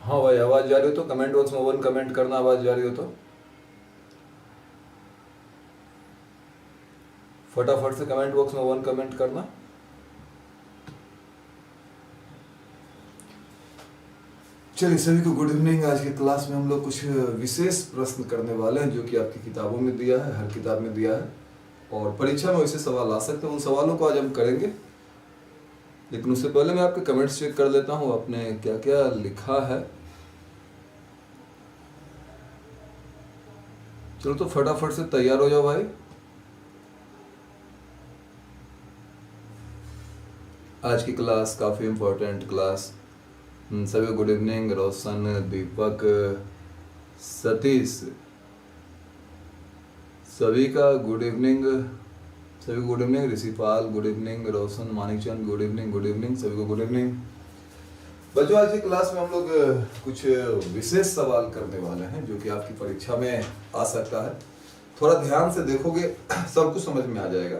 हाँ भाई, आवाज़ जा रही हो तो कमेंट बॉक्स में वन कमेंट करना, आवाज़ जा रही हो तो फटाफट से कमेंट बॉक्स में वन कमेंट करना। चलिए सभी को गुड इवनिंग। आज की क्लास में हम लोग कुछ विशेष प्रश्न करने वाले हैं जो कि आपकी किताबों में दिया है, हर किताब में दिया है और परीक्षा में वैसे सवाल आ सकते हैं। उन सवालों को आज हम करेंगे, लेकिन उससे पहले मैं आपके कमेंट्स चेक कर लेता हूँ आपने क्या क्या लिखा है। चलो तो फटाफट से तैयार हो जाओ भाई। आज की क्लास काफ़ी इम्पोर्टेंट क्लास। सभी गुड इवनिंग। रोशन, दीपक, सतीश, सभी का गुड इवनिंग। सभी good evening. Rishipal good evening. Roshan, Manikchand good evening. Good evening सभी को, गुड इवनिंग बच्चों। आज की क्लास में हम लोग कुछ विशेष सवाल करने वाले हैं जो कि आपकी परीक्षा में आ सकता है। थोड़ा ध्यान से देखोगे सब कुछ समझ में आ जाएगा।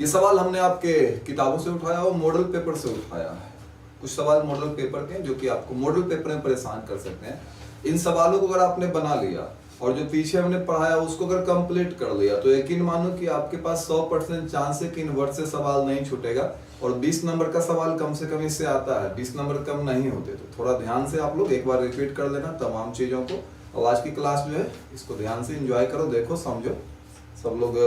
ये सवाल हमने आपके किताबों से उठाया और मॉडल पेपर से उठाया है। कुछ सवाल मॉडल पेपर के जो कि आपको मॉडल पेपर में परेशान कर सकते हैं। इन सवालों को अगर आपने बना लिया और जो पीछे हमने पढ़ाया उसको अगर कंप्लीट कर लिया तो यकीन मानो कि आपके पास 100% चांस है कि इन वर्ड से सवाल नहीं छूटेगा और 20 नंबर का सवाल कम से कम इससे आता है। 20 नंबर कम नहीं होते। तो थोड़ा ध्यान से आप लोग एक बार रिपीट कर लेना तमाम चीज़ों को। और आज की क्लास जो है इसको ध्यान से इंजॉय करो, देखो, समझो, सब लोग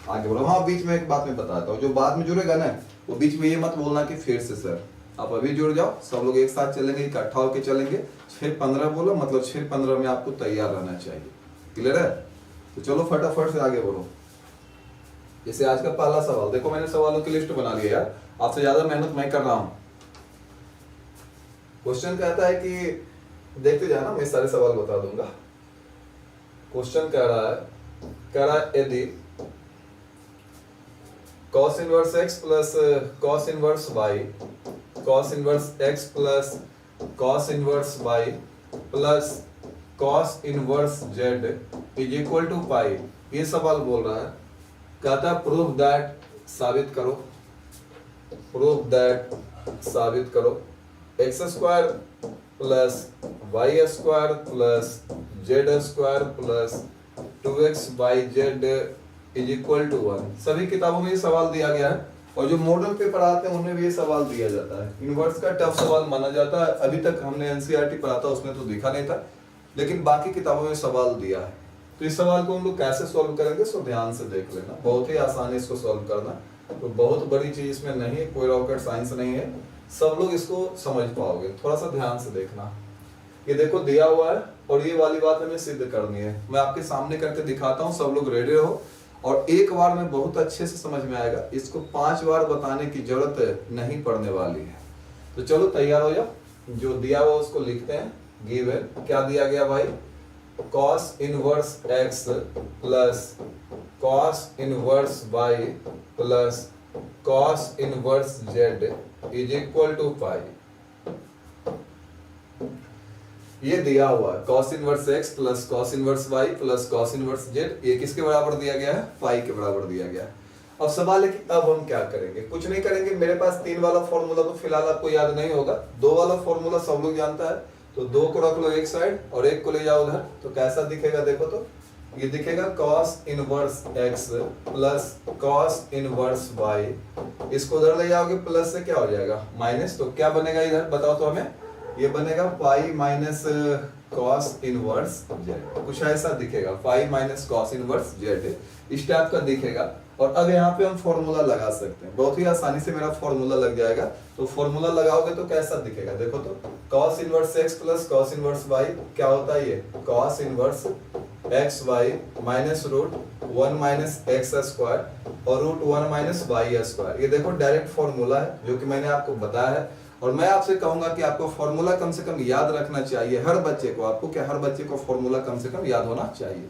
आगे बढ़ो। हाँ, बीच में एक बात मैं बताता हूँ, जो बाद में जुड़ेगा ना वो बीच में ये मत बोलना कि फिर से सर। आप अभी जुड़ जाओ, सब लोग एक साथ चलेंगे, इकट्ठा होकर चलेंगे। 6:15 बोलो, मतलब 6:15 में आपको तैयार रहना चाहिए। क्लियर है? तो चलो फटाफट से आगे बढ़ो। जैसे आज का पहला सवाल देखो, मैंने सवालों की लिस्ट बना लिया यार, आपसे ज्यादा मेहनत मैं कर रहा हूं। क्वेश्चन कहता है कि देखते जाना, मैं सारे सवाल बता दूंगा। क्वेश्चन कह रहा है यदि cos inverse x plus cos inverse y, cos inverse x plus cos inverse y plus cos inverse z is equal to pi. ये सवाल बोल रहा है, कहता है प्रूव दैट, साबित करो, प्रूव दैट, साबित करो x square plus y square plus z square plus 2xyz is equal to 1। सभी किताबों में ये सवाल दिया गया है और जो मॉडल पेपर आते हैं उनमें भी ये सवाल दिया जाता है। इनवर्स का टफ सवाल माना जाता है। अभी तक हमने एनसीईआरटी पढ़ा था उसमें तो दिखा नहीं था, लेकिन बाकी किताबों में सवाल दिया है। तो इस सवाल को हम लोग कैसे सॉल्व करेंगे सो ध्यान से देख लेना। बहुत ही आसान है इसको सॉल्व करना, तो बहुत बड़ी चीज इसमें नहीं है, कोई रॉकेट साइंस नहीं है, सब लोग इसको समझ पाओगे। थोड़ा सा ध्यान से देखना। ये देखो दिया हुआ है और ये वाली बात हमें सिद्ध करनी है। मैं आपके सामने करके दिखाता हूँ, सब लोग रेडी रहो और एक बार में बहुत अच्छे से समझ में आएगा। इसको 5 बार बताने की जरूरत नहीं पड़ने वाली है। तो चलो तैयार हो जाओ। जो दिया हुआ उसको लिखते हैं। गिवन क्या दिया गया भाई, cos inverse x plus cos inverse y plus cos inverse z is equal to pi. ये दिया हुआ है cos inverse x plus cos inverse y plus cos inverse z, ये किसके बराबर दिया गया है, पाई के बराबर दिया गया है। अब सवाल है कि अब हम क्या करेंगे। कुछ नहीं करेंगे, मेरे पास 3 वाला फॉर्मूला तो फिलहाल आपको याद नहीं होगा। 2 वाला फॉर्मूला सब लोग जानता है, तो 2 को रख लो एक साइड और 1 को ले जाओ उधर। तो कैसा दिखेगा देखो, तो ये दिखेगा cos inverse x plus cos inverse y। इसको उधर ले जाओगे प्लस से क्या हो जाएगा माइनस, तो क्या बनेगा इधर बताओ तो हमें। ये बनेगा pi minus cos inverse z, कुछ ऐसा दिखेगा। Pi minus cos inverse z इस टाइप का दिखेगा। और अब यहाँ पे हम फॉर्मूला लगा सकते हैं, बहुत ही आसानी से मेरा फॉर्मूला लग जाएगा। तो फॉर्मूला लगाओगे तो कैसा दिखेगा देखो, तो cos inverse x plus cos inverse y क्या होता है, ये cos inverse x y minus root 1 minus x square और रूट 1 माइनस वाई स्क्वायर। ये देखो डायरेक्ट फॉर्मूला है जो कि मैंने आपको बताया है। और मैं आपसे कहूंगा कि आपको फॉर्मूला कम से कम याद रखना चाहिए, हर बच्चे को। आपको क्या, हर बच्चे को फॉर्मूला कम से कम याद होना चाहिए।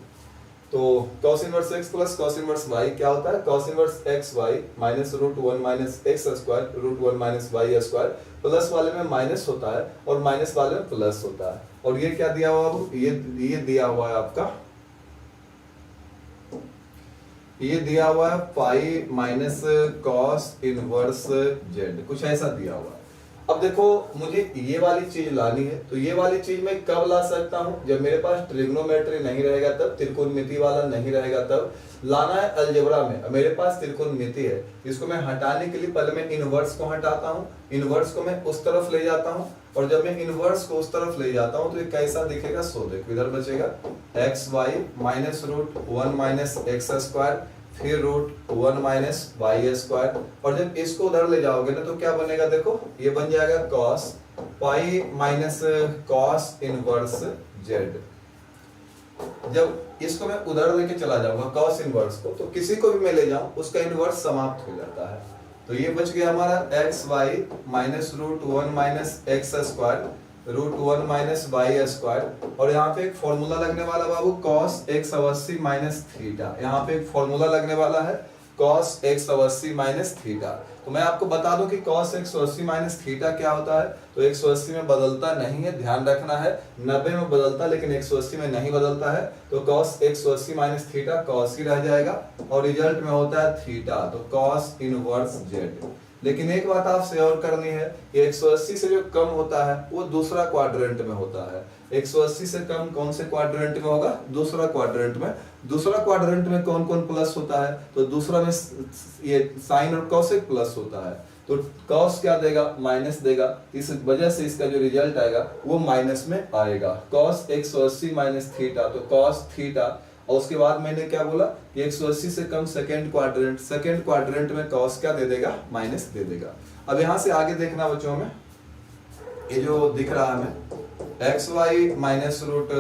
तो cos inverse x plus cos inverse y क्या होता है, cos inverse x y minus root 1 minus x square root 1 minus y square. Plus वाले में माइनस होता है और माइनस वाले में प्लस होता है। और ये क्या दिया हुआ है, ये दिया हुआ है आपका, ये दिया हुआ है pi minus cos inverse z, कुछ ऐसा दिया हुआ है। अब देखो मुझे ये वाली चीज लानी है, तो ये वाली चीज मैं कब ला सकता हूँ? जब मेरे पास ट्रिग्नोमेट्री नहीं रहेगा तब, त्रिकोणमिति वाला नहीं रहेगा तब। लाना है अलजेब्रा में, मेरे पास त्रिकोणमिति है, इसको मैं हटाने के लिए पहले मैं इनवर्स को हटाता हूँ, इनवर्स को मैं उस तरफ ले जाता हूँ, और जब मैं इनवर्स को उस तरफ ले जाता हूँ तो ये कैसा दिखेगा? सो देखो इधर बचेगा x y minus root 1 minus x square, फिर रूट 1 माइनस वाई स्क्वायर, और जब इसको उधर ले जाओगे ना तो क्या बनेगा? देखो ये बन जाएगा cos pi minus cos inverse Z. जब इसको मैं उधर लेके चला जाऊंगा कॉस इनवर्स को, तो किसी को भी मैं ले जाऊं उसका इनवर्स समाप्त हो जाता है। तो ये बच गया हमारा x y minus root 1 minus x square root 1 minus y square, और यहाँ पे एक फॉर्मूला लगने वाला बाबू cos 180 माइनस थीटा, यहाँ पे एक फॉर्मूला लगने वाला है cos 180 माइनस थीटा। तो मैं आपको बता दूं कि cos 180 माइनस थीटा क्या होता है। तो 180 में बदलता नहीं है, ध्यान रखना है, 90 में बदलता लेकिन 180 में नहीं बदलता है। तो cos 180 माइनस थीटा cos ही रह जाएगा, और रिजल्ट में होता है थीटा, तो cos इनवर्स जेड। लेकिन एक बात आपसे और करनी है, ये 180 से जो कम होता है वो दूसरा क्वाड्रेंट में होता है। 180 से कम कौन से क्वाड्रेंट में होगा? दूसरा क्वाड्रेंट में। दूसरा क्वाड्रेंट में कौन कौन प्लस होता है? तो दूसरा में ये साइन और कॉसेक प्लस होता है, तो कॉस क्या देगा? माइनस देगा, इस वजह से इसका जो रिजल्ट आएगा वो माइनस में आएगा। कॉस 180 माइनस थीटा, तो कॉस थीटा, और उसके बाद मैंने क्या बोला कि 180 से कम सेकेंड क्वाड्रेंट में कॉस क्या दे देगा? माइनस दे देगा। अब यहाँ से आगे देखना बच्चों में, ये जो दिख रहा है हमें x y minus root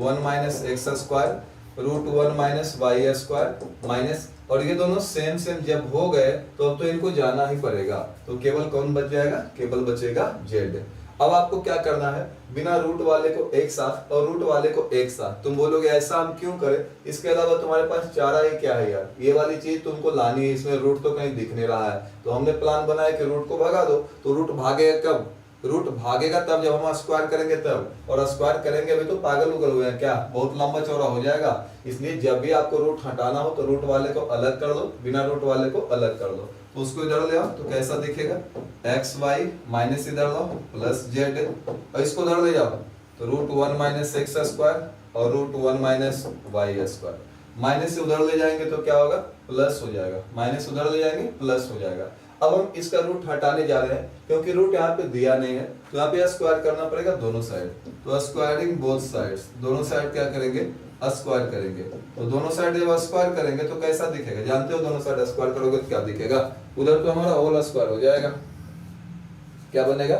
1 minus x square root 1 minus y square minus, और ये दोनों सेम जब हो गए तो अब तो इनको जाना ही पड़ेगा, तो केवल कौन बच जाएगा? केवल बचेगा जेड। अब आपको क्या करना है? बिना रूट वाले को एक साथ और रूट वाले को एक साथ। तुम बोलोगे ऐसा हम क्यों करें? इसके अलावा तुम्हारे पास चारा ही क्या है यार, ये वाली चीज तुमको लानी है, इसमें रूट तो कहीं दिख नहीं रहा है। तो हमने प्लान बनाया कि रूट को भगा दो, तो रूट भागेगा कब? रूट भागेगा तब जब हम स्क्वायर करेंगे तब, और स्क्वायर करेंगे अभी तो पागल उगल हुए हैं क्या, बहुत लंबा चौड़ा हो जाएगा। इसलिए जब भी आपको रूट हटाना हो तो रूट वाले को अलग कर दो, बिना रूट वाले को अलग कर दो। तो उसको इधर ले आओ तो कैसा दिखेगा? एक्स वाई माइनस इधर लाओ प्लस जेड, और इसको उधर ले जाओ तो रूट 1 माइनस एक्स स्क्वायर और root 1 minus y square. Minus से उधर ले जाएंगे तो क्या होगा? प्लस हो जाएगा, माइनस उधर ले जाएंगे प्लस हो जाएगा। अब हम इसका रूट हटाने जा रहे हैं क्योंकि रूट यहाँ पे दिया नहीं है, तो यहाँ पे स्क्वायर करना पड़ेगा दोनों साइड। तो स्क्वायरिंग बोथ साइड्स, दोनों साइड क्या करेंगे? स्क्वायर करेंगे। तो दोनों साइड जब स्क्वायर करेंगे तो कैसा दिखेगा? जानते हो दोनों साइड स्क्वायर करोगे तो क्या दिखेगा? उधर तो हमारा होल स्क्वायर हो जाएगा, क्या बनेगा?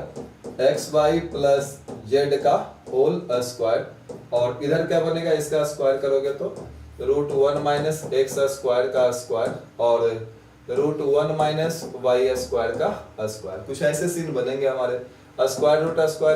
एक्स वाई प्लस जेड का होल स्क्वायर, और इधर क्या बनेगा? इसका स्क्वायर करोगे तो रूट 1 माइनस एक्स स्क्वायर का स्क्वायर और रूट 1 माइनस वाई स्क्वायर का स्क्वायर। कुछ ऐसे सीन बनेंगे हमारे। स्क्वायर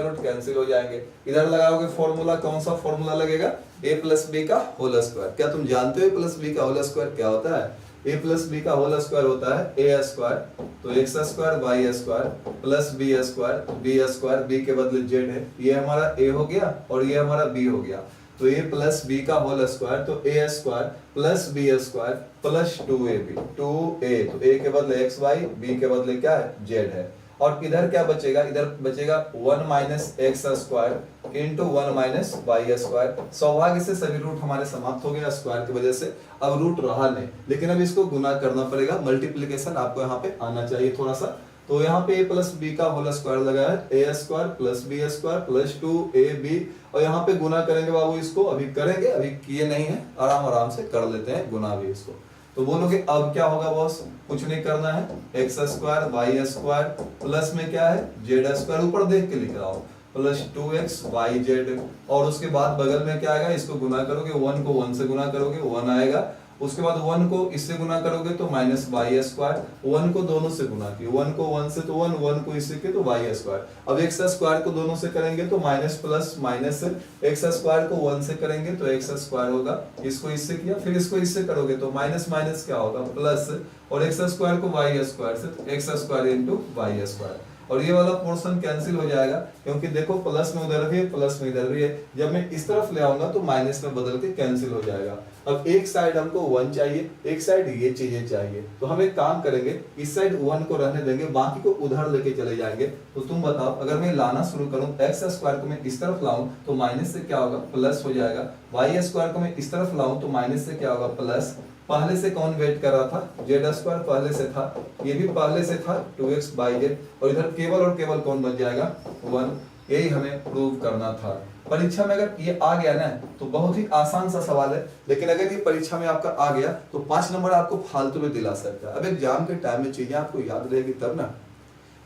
रूट कैंसिल हो जाएंगे। इधर लगाओगे फॉर्मूला, कौन सा फॉर्मूला लगेगा? a प्लस बी का होल स्क्वायर। क्या तुम जानते हो a प्लस बी का होल स्क्वायर क्या होता है? a प्लस बी का होल स्क्वायर होता है a स्क्वायर, तो x square y square plus b square, b के बदले जेड है, ये हमारा a हो गया और ये हमारा b हो गया। तो a प्लस बी का होल स्क्वायर, तो a square plus b square plus 2ab, 2a, तो a के बदले x y, b के बदले क्या है? z है। और इधर क्या बचेगा? इधर बचेगा 1 minus x square into 1 minus y square. सौभाग्य से सभी रूट हमारे समाप्त हो गया स्क्वायर की वजह से, अब रूट रहा नहीं, लेकिन अब इसको गुना करना पड़ेगा, मल्टीप्लीकेशन आपको यहाँ पे आना चाहिए थोड़ा सा। तो यहाँ पे a प्लस बी का होल स्क्वायर लगा है, a square plus b square plus 2ab, और यहाँ पे गुना करेंगे बाबू, इसको अभी करेंगे, अभी किए नहीं है, आराम से कर लेते हैं गुना भी इसको। तो बोलोगे अब क्या होगा बॉस? कुछ नहीं करना है, x square y square plus में क्या है? जेड स्क्वायर, ऊपर देख के लिख रहा हूँ, प्लस 2x वाई जेड, और उसके बाद बगल में क्या आएगा? इसको गुना करोगे, 1 को 1 से गुना करोगे 1 आएगा, उसके बाद 1 को इससे गुना करोगे तो माइनस वाई स्क्वायर, 1 को दोनों से गुना किया, 1 को 1 से तो 1 को इससे किया तो वाई स्क्वायर। अब एक्स स्क्वायर को दोनों से करेंगे तो minus plus minus, x square को 1 से करेंगे तो एक्स स्क्वायर होगा, इसको इससे किया, फिर इसको इससे करोगे तो माइनस माइनस क्या होगा? प्लस, और एक्स स्क्वायर को वाई स्क्वायर से तो x square into y square. और ये वाला पोर्शन कैंसिल हो जाएगा, क्योंकि देखो प्लस में उधर भी है, प्लस में इधर भी है। जब मैं इस तरफ ले आऊंगा तो माइनस में बदल के कैंसिल हो जाएगा। अब एक साइड हमको 1 चाहिए, एक साइड ये चीजें चाहिए, तो हम एक काम करेंगे, इस साइड 1 को रहने देंगे, बाकी को उधर लेके चले जाएंगे। तो तुम बताओ, अगर मैं लाना शुरू करूं एक्स स्क्वायर को मैं इस तरफ लाऊं तो माइनस से क्या होगा, प्लस हो जाएगा। वाई स्क्वायर को मैं इस तरफ लाऊं तो माइनस से क्या होगा, प्लस। पहले से कौन वेट कर रहा था, जेड स्क्वायर पहले से था, ये भी पहले से था 2x बाई जेड, और इधर केवल और केवल कौन बच जाएगा, 1। यही हमें प्रूव करना था। परीक्षा में अगर ये आ गया ना तो बहुत ही आसान सा सवाल है, लेकिन अगर ये परीक्षा में आपका आ गया तो 5 नंबर आपको फालतू में दिला सकता है। अब एग्जाम के टाइम में चीजें आपको याद रहेगी तब ना।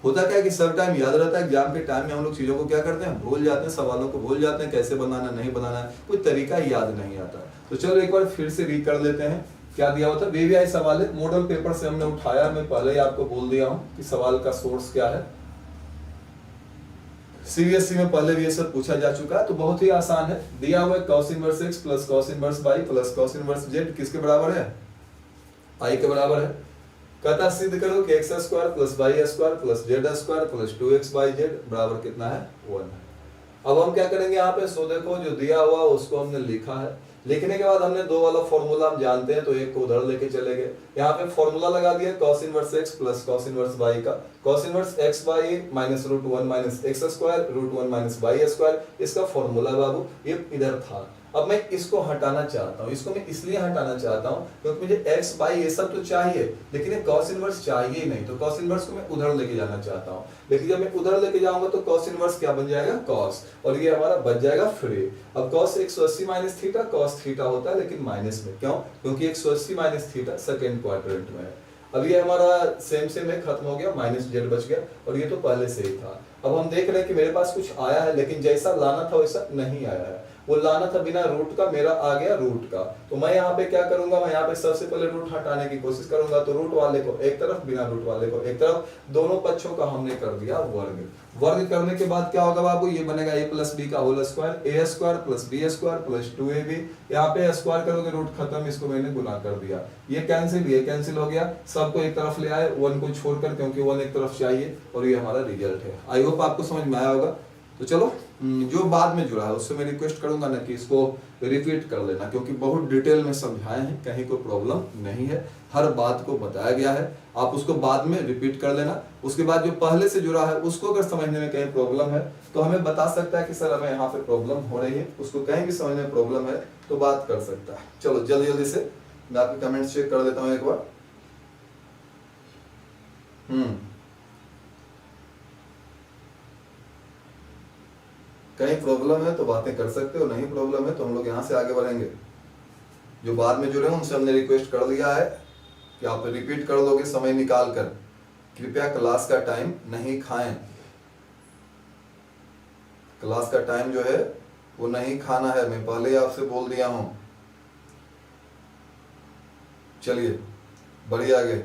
होता क्या है कि सब टाइम याद रहता है, एग्जाम के टाइम में हम लोग चीजों को क्या करते हैं, भूल जाते हैं, सवालों को भूल जाते हैं, कैसे बनाना नहीं बनाना है, कोई तरीका याद नहीं आता। तो चलो एक बार फिर से री कर लेते हैं। क्या दिया हुआ था, वीवीआई सवाल है, मॉडल पेपर से हमने उठाया। मैं पहले ही आपको बोल दिया हूं कि सवाल का सोर्स क्या है। सीबीएसई में पहले भी ये सब पूछा जा चुका है, तो बहुत ही आसान है। दिया हुआ है cos inverse x plus cos inverse y plus cos inverse z किसके बराबर है, i के बराबर है। कहता सिद्ध करो कि x square plus y square plus z square plus 2x by z बराबर कितना है, 1 है। अब हम क्या करेंगे यहाँ पे, सो देखो जो दिया हुआ उसको हमने लिखा है। लिखने के बाद हमने 2 वाला फॉर्मूला हम जानते हैं, तो एक को उधर लेके चले गए। यहाँ पे फॉर्मूला लगा दिया cos inverse x plus cos inverse y का। cos inverse x by minus root 1 minus x square root 1 minus y square, इसका फॉर्मूला बाबू ये इधर था। अब मैं इसको हटाना चाहता हूँ, इसको मैं इसलिए हटाना चाहता हूँ क्योंकि मुझे x बाई ये सब तो चाहिए, लेकिन ये cos इनवर्स चाहिए ही नहीं, तो cos इनवर्स को मैं उधर लेके जाना चाहता हूँ। लेकिन जब मैं उधर लेके जाऊंगा तो cos इनवर्स क्या बन जाएगा, cos, और ये हमारा बच जाएगा फ्री। अब cos 180 minus theta cos theta होता है, लेकिन माइनस में, क्यों, क्योंकि 180 माइनस थीटा सेकेंड क्वाड्रेंट में है। अब ये हमारा सेम में खत्म हो गया, माइनस जेड बच गया, और ये तो पहले से ही था। अब हम देख रहे हैं कि मेरे पास कुछ आया है, लेकिन जैसा लाना था वैसा नहीं आया है। वो लाना था बिना रूट का, मेरा आ गया रूट का। तो मैं यहाँ पे क्या करूंगा, मैं यहाँ पे सबसे पहले रूट हटाने की कोशिश करूंगा। तो रूट वाले को एक तरफ, बिना रूट वाले को एक तरफ, दोनों पक्षों का हमने कर दिया वर्ग। वर्ग करने के बाद क्या होगा बाबू, ये बनेगा a प्लस बी का whole square, a square plus b square plus 2ab। यहाँ पे स्क्वायर करोगे रूट खत्म, इसको मैंने गुना कर दिया, ये कैंसिल हो गया। सबको एक तरफ ले आए 1 को छोड़कर, क्योंकि 1 एक तरफ चाहिए, और ये हमारा रिजल्ट है। आई होप आपको समझ में आया होगा। तो चलो जो बाद में जुड़ा है उससे मैं रिक्वेस्ट करूंगा ना कि इसको रिपीट कर लेना, क्योंकि बहुत डिटेल में समझाए हैं, कहीं कोई प्रॉब्लम नहीं है, हर बात को बताया गया है। आप उसको बाद में रिपीट कर लेना। उसके बाद जो पहले से जुड़ा है उसको अगर समझने में कहीं प्रॉब्लम है तो हमें बता सकता है कि सर हमें यहाँ पे प्रॉब्लम हो रही है, उसको कहीं भी समझने में प्रॉब्लम है तो बात कर सकता है। चलो जल्दी से मैं आपके कमेंट्स चेक कर देता हूँ एक बार। कहीं प्रॉब्लम है तो बातें कर सकते हो, नहीं प्रॉब्लम है तो हम लोग यहाँ से आगे बढ़ेंगे। जो बाद में जुड़े हैं उनसे हमने रिक्वेस्ट कर दिया है कि आप रिपीट कर दोगे समय निकाल कर। कृपया क्लास का टाइम नहीं खाएं, क्लास का टाइम जो है वो नहीं खाना है, मैं पहले ही आपसे बोल दिया हूं। चलिए बढ़िए आगे।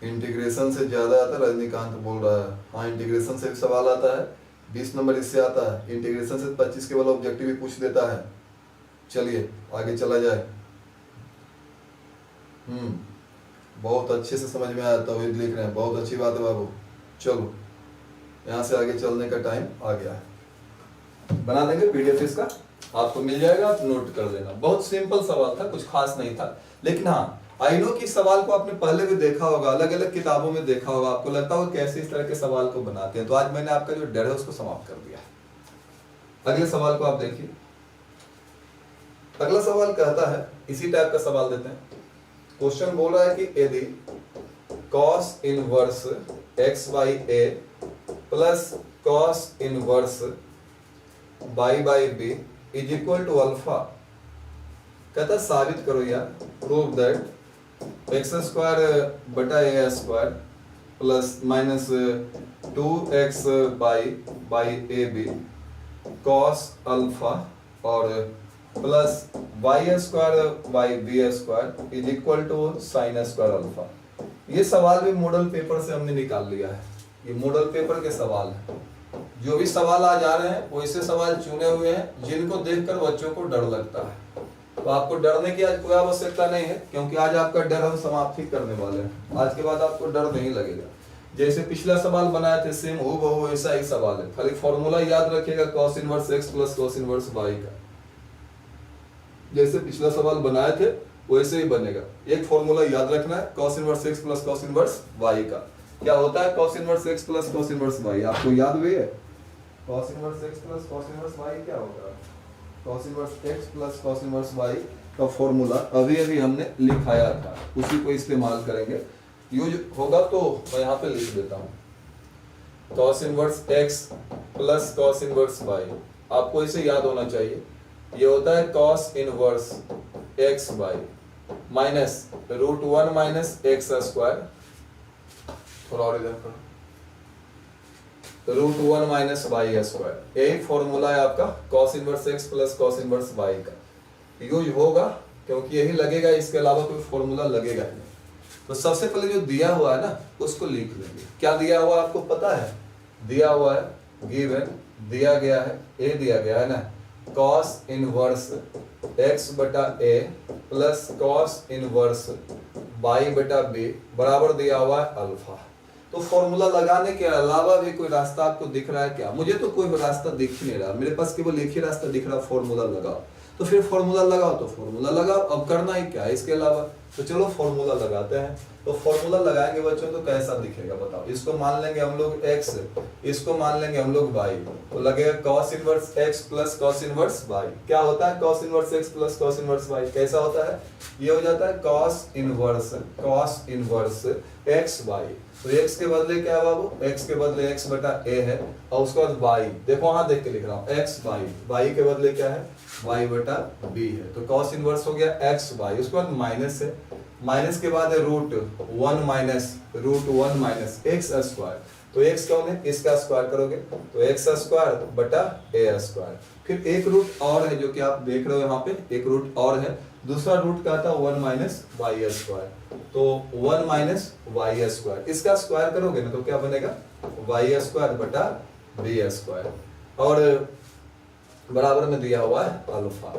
इंटीग्रेशन से ज्यादा आता है, रजनीकांत बोल रहा है। हाँ, इंटीग्रेशन से भी सवाल आता है, 20 नंबर इससे आता है। इंटीग्रेशन से 25 के वाला ऑब्जेक्टिव भी पूछ देता है। चलिए आगे चला जाए। बहुत अच्छे से समझ में आया, तौहीद लिख रहे हैं, बहुत अच्छी बात है बाबू। चलो यहाँ से आगे चलने का टाइम आ गया है। बना देंगे पीडीएफ, इसका आपको मिल जाएगा, आप नोट कर लेना। बहुत सिंपल सवाल था, कुछ खास नहीं था, लेकिन हाँ आई नो कि सवाल को आपने पहले भी देखा होगा, अलग अलग किताबों में देखा होगा, आपको लगता होगा कैसे इस तरह के सवाल को बनाते हैं। तो आज मैंने आपका जो डर है उसको समाप्त कर दिया। अगले सवाल को आप देखिए। अगला सवाल कहता है, इसी टाइप का सवाल देते हैं। क्वेश्चन बोल रहा है कि यदि cos inverse x by a plus cos inverse y by b is equal to alpha, कहता साबित करो यार, प्रूव दैट एक्स स्क्वायर बटा a square plus minus 2x by a b cos alpha और plus y square by b square is equal to sine square alpha. ये सवाल भी model paper से हमने निकाल लिया है, ये मॉडल पेपर के सवाल है। जो भी सवाल आ जा रहे हैं वैसे सवाल चुने हुए हैं जिनको देखकर बच्चों को डर लगता है। तो आपको डरने की आज कोई आवश्यकता नहीं है, क्योंकि आज आपका डर हम समाप्त ही करने वाले हैं। आज के बाद आपको डर नहीं लगेगा। जैसे पिछला सवाल बनाए थे सेम हूबहू ऐसा ही सवाल है, खाली फॉर्मूला याद रखिएगा cos inverse x plus cos inverse y का। जैसे पिछला सवाल बनाए थे वैसे ही बनेगा। एक फॉर्मूला याद रखना है cos inverse x plus cos inverse y का। क्या होता है cos inverse x plus cos inverse y? आपको याद भी है cos inverse x plus cos inverse y क्या होगा? cos inverse x plus cos inverse y का फॉर्मूला अभी अभी हमने लिखाया था, उसी को इस्तेमाल करेंगे। यूज होगा तो मैं यहाँ पे लिख देता हूँ cos inverse x plus cos inverse y। आपको इसे याद होना चाहिए। ये होता है cos inverse x y minus √1 minus x square, थोड़ा और इधर करो, √1 माइनस y स्क्वायर। यही फॉर्मूला है आपका cos inverse x plus cos inverse y का। यूज होगा क्योंकि यही लगेगा, इसके अलावा कोई फॉर्मूला लगेगा नहीं। तो सबसे पहले जो दिया हुआ है ना उसको लिख लेंगे। क्या दिया हुआ आपको पता है? दिया हुआ है गिवन, दिया गया है a, दिया गया है ना cos इनवर्स x बटा a plus cos inverse y बटा b बराबर दिया हुआ है अल्फा। तो फॉर्मूला लगाने के अलावा भी कोई रास्ता आपको दिख रहा है क्या? मुझे तो कोई रास्ता दिख ही नहीं रहा, मेरे पास केवल एक ही रास्ता दिख रहा, फॉर्मूला लगाओ। तो फिर फॉर्मूला लगाओ, तो फॉर्मूला लगाओ, अब करना ही क्या है इसके अलावा? तो चलो फॉर्मूला लगाते हैं। तो फॉर्मूला लगाएंगे बच्चों तो कैसा दिखेगा बताओ? इसको मान लेंगे हम लोग x, इसको मान लेंगे हम लोग y, तो लगेगा cos inverse x plus cos inverse y। क्या होता है cos inverse x plus cos inverse y? कैसा होता है? ये हो जाता है cos इनवर्स x y। तो x के बदले क्या है बाबू? x के बदले x बटा a है, और उसके बाद y, देखो वहां देख के लिख रहा हूँ x y के बदले क्या है? y बटा b है। तो cos इनवर्स हो गया x y, उसके बाद माइनस है, माइनस के बाद है √1 माइनस x स्क्वायर। तो x कौन है? इसका स्क्वायर करोगे तो x स्क्वायर बटा a स्क्वायर। फिर एक रूट और है जो कि आप देख रहे हो यहाँ पे, एक रूट और है, दूसरा रूट का था 1 माइनस y स्क्वायर। तो 1 माइनस y स्क्वायर, इसका स्क्वायर करोगे ना तो क्या बनेगा? y स्क्वायर बटा b स्क्वायर, और बराबर में दिया हुआ है अल्फा।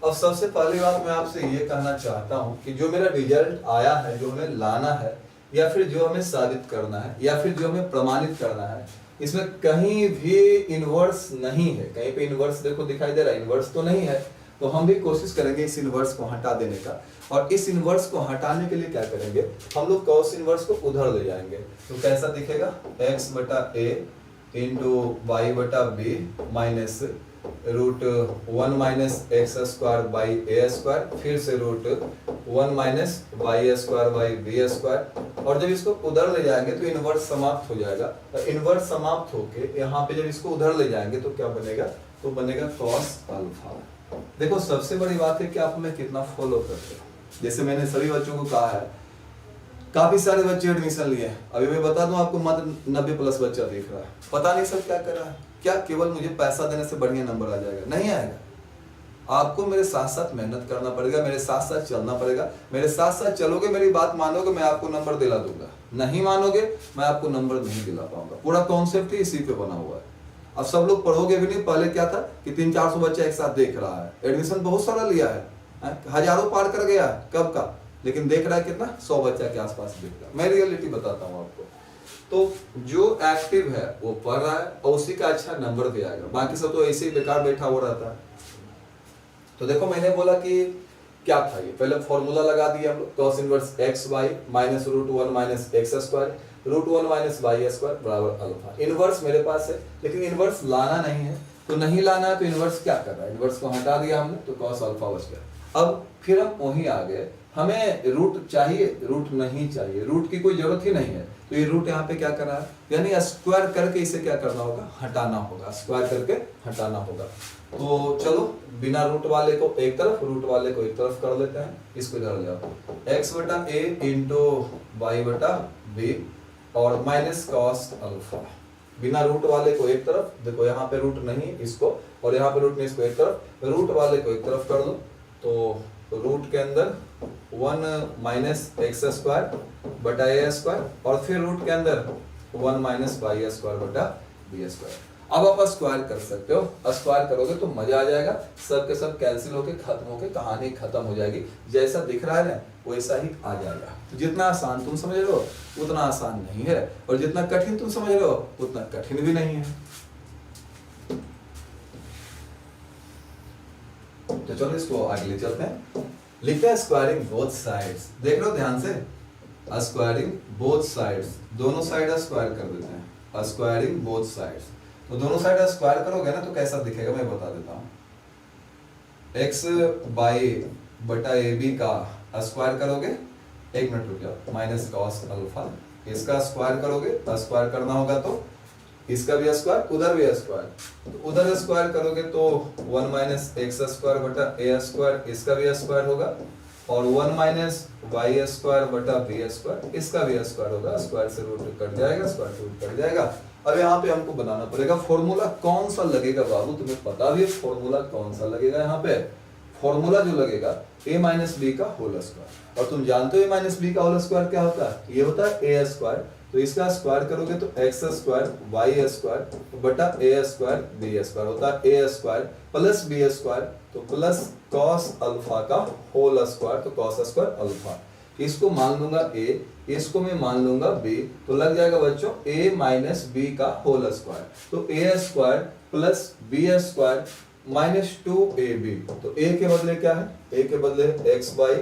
अब सबसे पहली बात मैं आपसे ये कहना चाहता हूँ कि जो मेरा रिजल्ट आया है, जो हमें लाना है या फिर जो हमें साबित करना है या फिर जो हमें प्रमाणित करना है, इसमें कहीं भी इनवर्स नहीं है। कहीं पे इनवर्स देखो दिखाई दे रहा है? इनवर्स तो नहीं है। तो हम भी कोशिश करेंगे इस इनवर्स को हटा देने का, और इस इनवर्स को हटाने के लिए क्या करेंगे? हम लोग cos इनवर्स को उधर ले जाएंगे। तो कैसा दिखेगा? x बटा a इंटू वाई बटा b minus √1 minus x square by a square, फिर से √1 minus y square by b square. और जब इसको उधर ले जाएंगे तो इनवर्स समाप्त हो जाएगा। इनवर्स समाप्त होके यहाँ पे जब इसको उधर ले जाएंगे तो क्या बनेगा? तो बनेगा cos अल्फा। देखो सबसे बड़ी बात है कि आप हमें कितना फॉलो करते हो। जैसे मैंने सभी बच्चों को कहा है, काफी सारे बच्चे एडमिशन लिए हैं। अभी मैं बता दूं आपको, मात्र 90+ बच्चा देख रहा है, पता नहीं सब क्या कर रहा है। क्या केवल मुझे पैसा देने से बढ़िया नंबर आ जाएगा? नहीं आएगा। आपको मेरे साथ साथ मेहनत करना पड़ेगा, मेरे साथ साथ चलना पड़ेगा। मेरे साथ साथ चलोगे, मेरी बात मानोगे, मैं आपको नंबर दिला दूंगा। नहीं मानोगे, मैं आपको नंबर नहीं दिला पाऊंगा। पूरा कॉन्सेप्ट ही इसी पे बना हुआ है। अब सब लोग पढ़ोगे भी नहीं। पहले क्या था कि 300-400 बच्चा एक साथ देख रहा है, एडमिशन बहुत सारा लिया है, हजारों पार कर गया है कब का, लेकिन देख रहा है कितना? 100 बच्चा के आसपास देख रहा है। मैं रियलिटी बताता हूँ आपको। तो जो एक्टिव है वो पढ़ रहा है और उसी का अच्छा नंबर भी आएगा, बाकी सब तो ऐसे ही बेकार बैठा हुआ रहता है। तो देखो मैंने बोला कि क्या था ये, पहले फॉर्मूला लगा दिया हम लोग, cos inverse x y minus √1 minus x square, √1 minus y square बराबर अल्फा। इनवर्स मेरे पास है, लेकिन इनवर्स लाना नहीं है। तो नहीं लाना है तो इनवर्स क्या कर रहा है? इनवर्स को हटा दिया हमने, तो cos अल्फा बच गया। अब फिर हम वहीं आ गए, हमें रूट चाहिए, रूट नहीं चाहिए, रूट की कोई जरूरत ही नहीं है। तो ये रूट यहाँ पे क्या कर रहा है? यानी स्क्वायर करके इसे क्या करना होगा? हटाना होगा। स्क्वायर करके हटाना होगा। तो चलो बिना रूट वाले को एक तरफ, रूट वाले को एक तरफ कर लेते हैं। इसको इधर ले आओ, x बटा a इंटू वाई बटा b और माइनस cos अल्फा। बिना रूट वाले को एक तरफ, देखो यहाँ पे रूट नहीं इसको, और यहाँ पे रूट नहीं इसको, एक तरफ रूट वाले को एक तरफ कर दो। तो रूट के अंदर 1 माइनस x स्क्वायर बटा a स्क्वायर, और फिर रूट के अंदर 1 माइनस y स्क्वायर बटा b स्क्वायर। अब आप स्क्वायर कर सकते हो, स्क्वायर करोगे तो मजा आ जाएगा, सब के सब कैंसिल होके खत्म होके कहानी खत्म हो जाएगी। जैसा दिख रहा है ना वैसा ही आ जाएगा। तो जितना आसान तुम समझ रहे हो उतना आसान नहीं है, और जितना कठिन तुम समझ रहे हो उतना कठिन भी नहीं है। तो चलो इसको आगे ले चलते हैं। लिखते हैं स्क्वायरिंग बोथ साइड्स। देख लो ध्यान से, स्क्वायरिंग बोथ साइड्स, दोनों साइड स्क्वायर कर देते हैं। स्क्वायरिंग बोथ साइड्स, तो दोनों साइड स्क्वायर करोगे ना तो कैसा दिखेगा मैं बता देता हूँ। x बाई बटा ए बी का स्क्वायर करोगे, एक मिनट रुक जाओ, माइनस कॉस अल्फा, इसका स्क्वायर करोगे, स्क्वायर करना होगा तो इसका भी स्क्वायर उधर भी स्क्वायर, तो उधर स्क्वायर करोगे तो 1 माइनस एक्स स्क्वायर बटा ए स्क्वायर, इसका भी स्क्वायर होगा, और 1 माइनस वाई स्क्वायर बटा बी स्क्वायर, इसका भी स्क्वायर होगा। स्क्वायर से रूट कट जाएगा, स्क्वायर से रूट कट जाएगा। अब यहाँ पे हमको बनाना पड़ेगा फॉर्मूला कौन सा लगेगा बाबू, तुम्हें पता भी है फॉर्मूला कौन सा लगेगा। यहाँ पे फॉर्मूला जो लगेगा a माइनस बी का होल स्क्वायर, और तुम जानते हो a माइनस बी का होल स्क्वायर क्या होता है, ये होता है ए स्क्वायर। तो इसका स्क्वायर करोगे तो एक्स स्क्वायर वाई स्क्वायर बटा ए स्क्वायर बी स्क्वायर होता है a square plus b square, तो प्लस कॉस अल्फा का होल स्क्वायर, तो कॉस स्क्वायर अल्फा। इसको मान लूंगा a, इसको मैं मान लूंगा b, तो लग जाएगा बच्चों a माइनस बी का होल स्क्वायर, तो a square plus b square minus 2ab, तो a के बदले क्या है, a के बदले एक्स वाई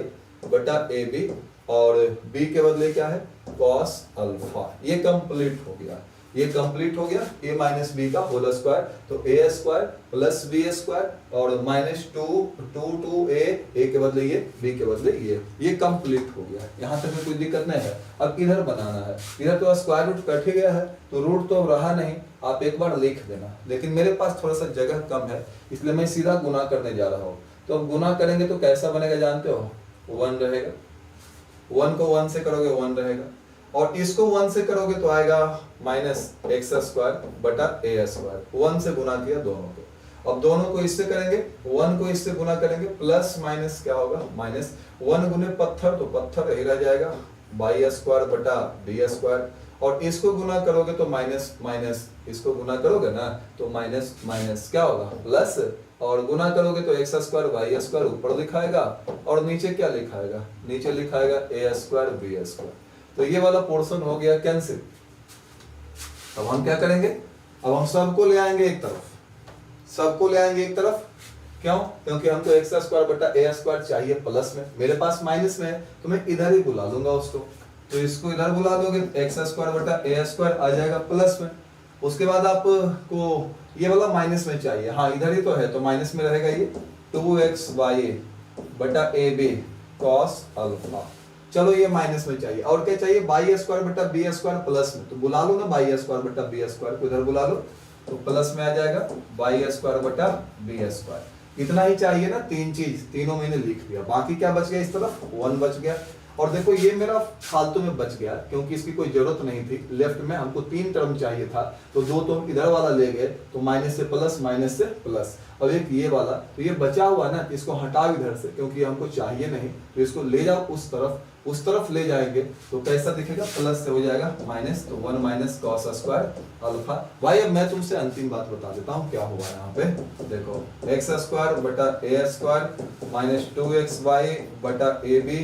बटा ए बी, और b के बदले क्या है कॉस अल्फा। ये कंप्लीट हो गया, ये कंप्लीट हो गया a माइनस बी का होल स्क्वायर, तो a square plus b square और माइनस 2a के बदले ये, b के बदले ये कंप्लीट हो गया। यहाँ तक में कोई दिक्कत नहीं है। अब इधर बनाना है, इधर तो स्क्वायर रूट कट ही गया है, तो रूट तो रहा नहीं, आप एक बार लिख देना, लेकिन मेरे पास थोड़ा सा जगह कम है इसलिए मैं सीधा गुना करने जा रहा हूँ। तो अब गुना करेंगे तो कैसा बनेगा जानते हो, 1 रहेगा, 1 को 1 से करोगे 1 रहेगा, और इसको 1 से करोगे तो आएगा माइनस एक्स स्क्वायर बटा ए स्क्वायर। 1 से गुना किया दोनों को, अब दोनों को इससे करेंगे, 1 को इससे गुना करेंगे, प्लस माइनस क्या होगा माइनस, 1 गुने पत्थर तो पत्थर ही रह जाएगा, बाई स्क्वायर बटा बी स्क्वायर, और इसको गुना करोगे तो माइनस माइनस, इसको गुना करोगे ना तो माइनस माइनस क्या होगा प्लस, और गुना करोगे तो एक्स स्क्वायर वाई स्क्वायर ऊपर लिखाएगा, और नीचे क्या लिखाएगा, नीचे लिखाएगा ए स्क्वायर बी स्क्वायर। तो ये वाला पोर्शन हो गया कैंसिल। अब हम क्या करेंगे, अब हम सबको ले आएंगे एक तरफ, सबको ले आएंगे एक तरफ, क्यों, क्योंकि हमको एक्स स्क्वायर बटा ए स्क्वायर चाहिए प्लस में, मेरे पास माइनस में है तो मैं इधर ही बुला लूंगा उसको, तो इसको इधर बुला दोगे, एक्स स्क्वायर बटा ए स्क्वायर आ जाएगा प्लस में। उसके बाद आपको ये वाला माइनस में चाहिए, हाँ इधर ही तो है, तो माइनस में रहेगा ये 2xy बटा ए बी कॉस अल्फा। चलो ये माइनस में चाहिए, और क्या चाहिए, बाई स्क्वायर बटा बी स्क्वायर प्लस में, तो बुला लो ना बाई स्क्वायर बटा बी स्क्वायर को इधर बुला लो, तो प्लस में आ जाएगा बाई स्क्वायर बटा बी स्क्वायर। इतना ही चाहिए ना, तीन चीज, तीनों मैंने लिख दिया, बाकी क्या बच गया, इस तरफ 1 बच गया। और देखो ये मेरा फालतू में बच गया क्योंकि इसकी कोई जरूरत नहीं थी, लेफ्ट में हमको 3 टर्म चाहिए था, तो 2 तो इधर वाला ले गए, तो माइनस से प्लस, और एक ये वाला, तो ये बचा हुआ ना, इसको हटाओ इधर से क्योंकि हमको चाहिए नहीं, तो इसको ले जाओ उस तरफ ले जाएंगे तो कैसा दिखेगा, प्लस से हो जाएगा माइनस, तो 1 माइनस कॉस स्क्वायर अल्फा। भाई अब मैं तुमसे अंतिम बात बता देता हूँ क्या हुआ यहाँ पे, देखो एक्स स्क्वायर बटा ए स्क्वायर माइनस 2xy बटा a b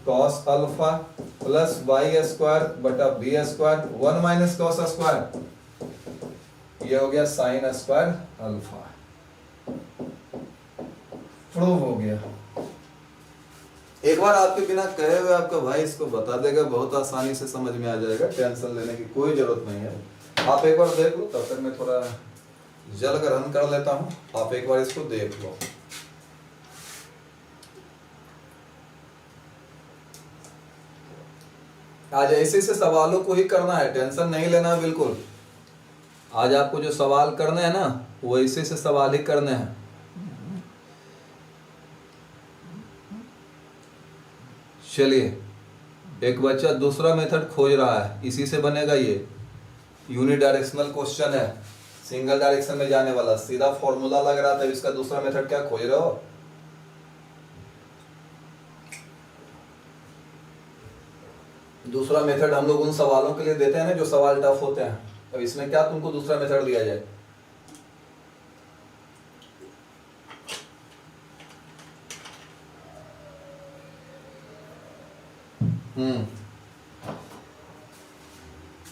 cos alpha plus y square बटा b square 1 minus cos square, ये हो गया साइन स्क्वायर अल्फा। प्रूव हो गया। एक बार आपके बिना कहे हुए आपका भाई इसको बता देगा, बहुत आसानी से समझ में आ जाएगा, टेंशन लेने की कोई जरूरत नहीं है। आप एक बार देख लो, तब तक मैं थोड़ा जल ग्रहण कर लेता हूं, आप एक बार इसको देख लो। आज ऐसे से सवालों को ही करना है, टेंशन नहीं लेना है बिल्कुल। आज आपको जो सवाल करने हैं ना वो ऐसे से सवाल ही करने हैं। चलिए, एक बच्चा दूसरा मेथड खोज रहा है, इसी से बनेगा ये। यूनिडायरेक्शनल क्वेश्चन है, सिंगल डायरेक्शन में जाने वाला, सीधा फॉर्मूला लग रहा था, इसका दूसरा मेथड क्या खोज रहे हो। दूसरा मेथड हम लोग उन सवालों के लिए देते हैं ना जो सवाल टफ होते हैं। अब इसमें क्या तुमको दूसरा मेथड दिया जाए,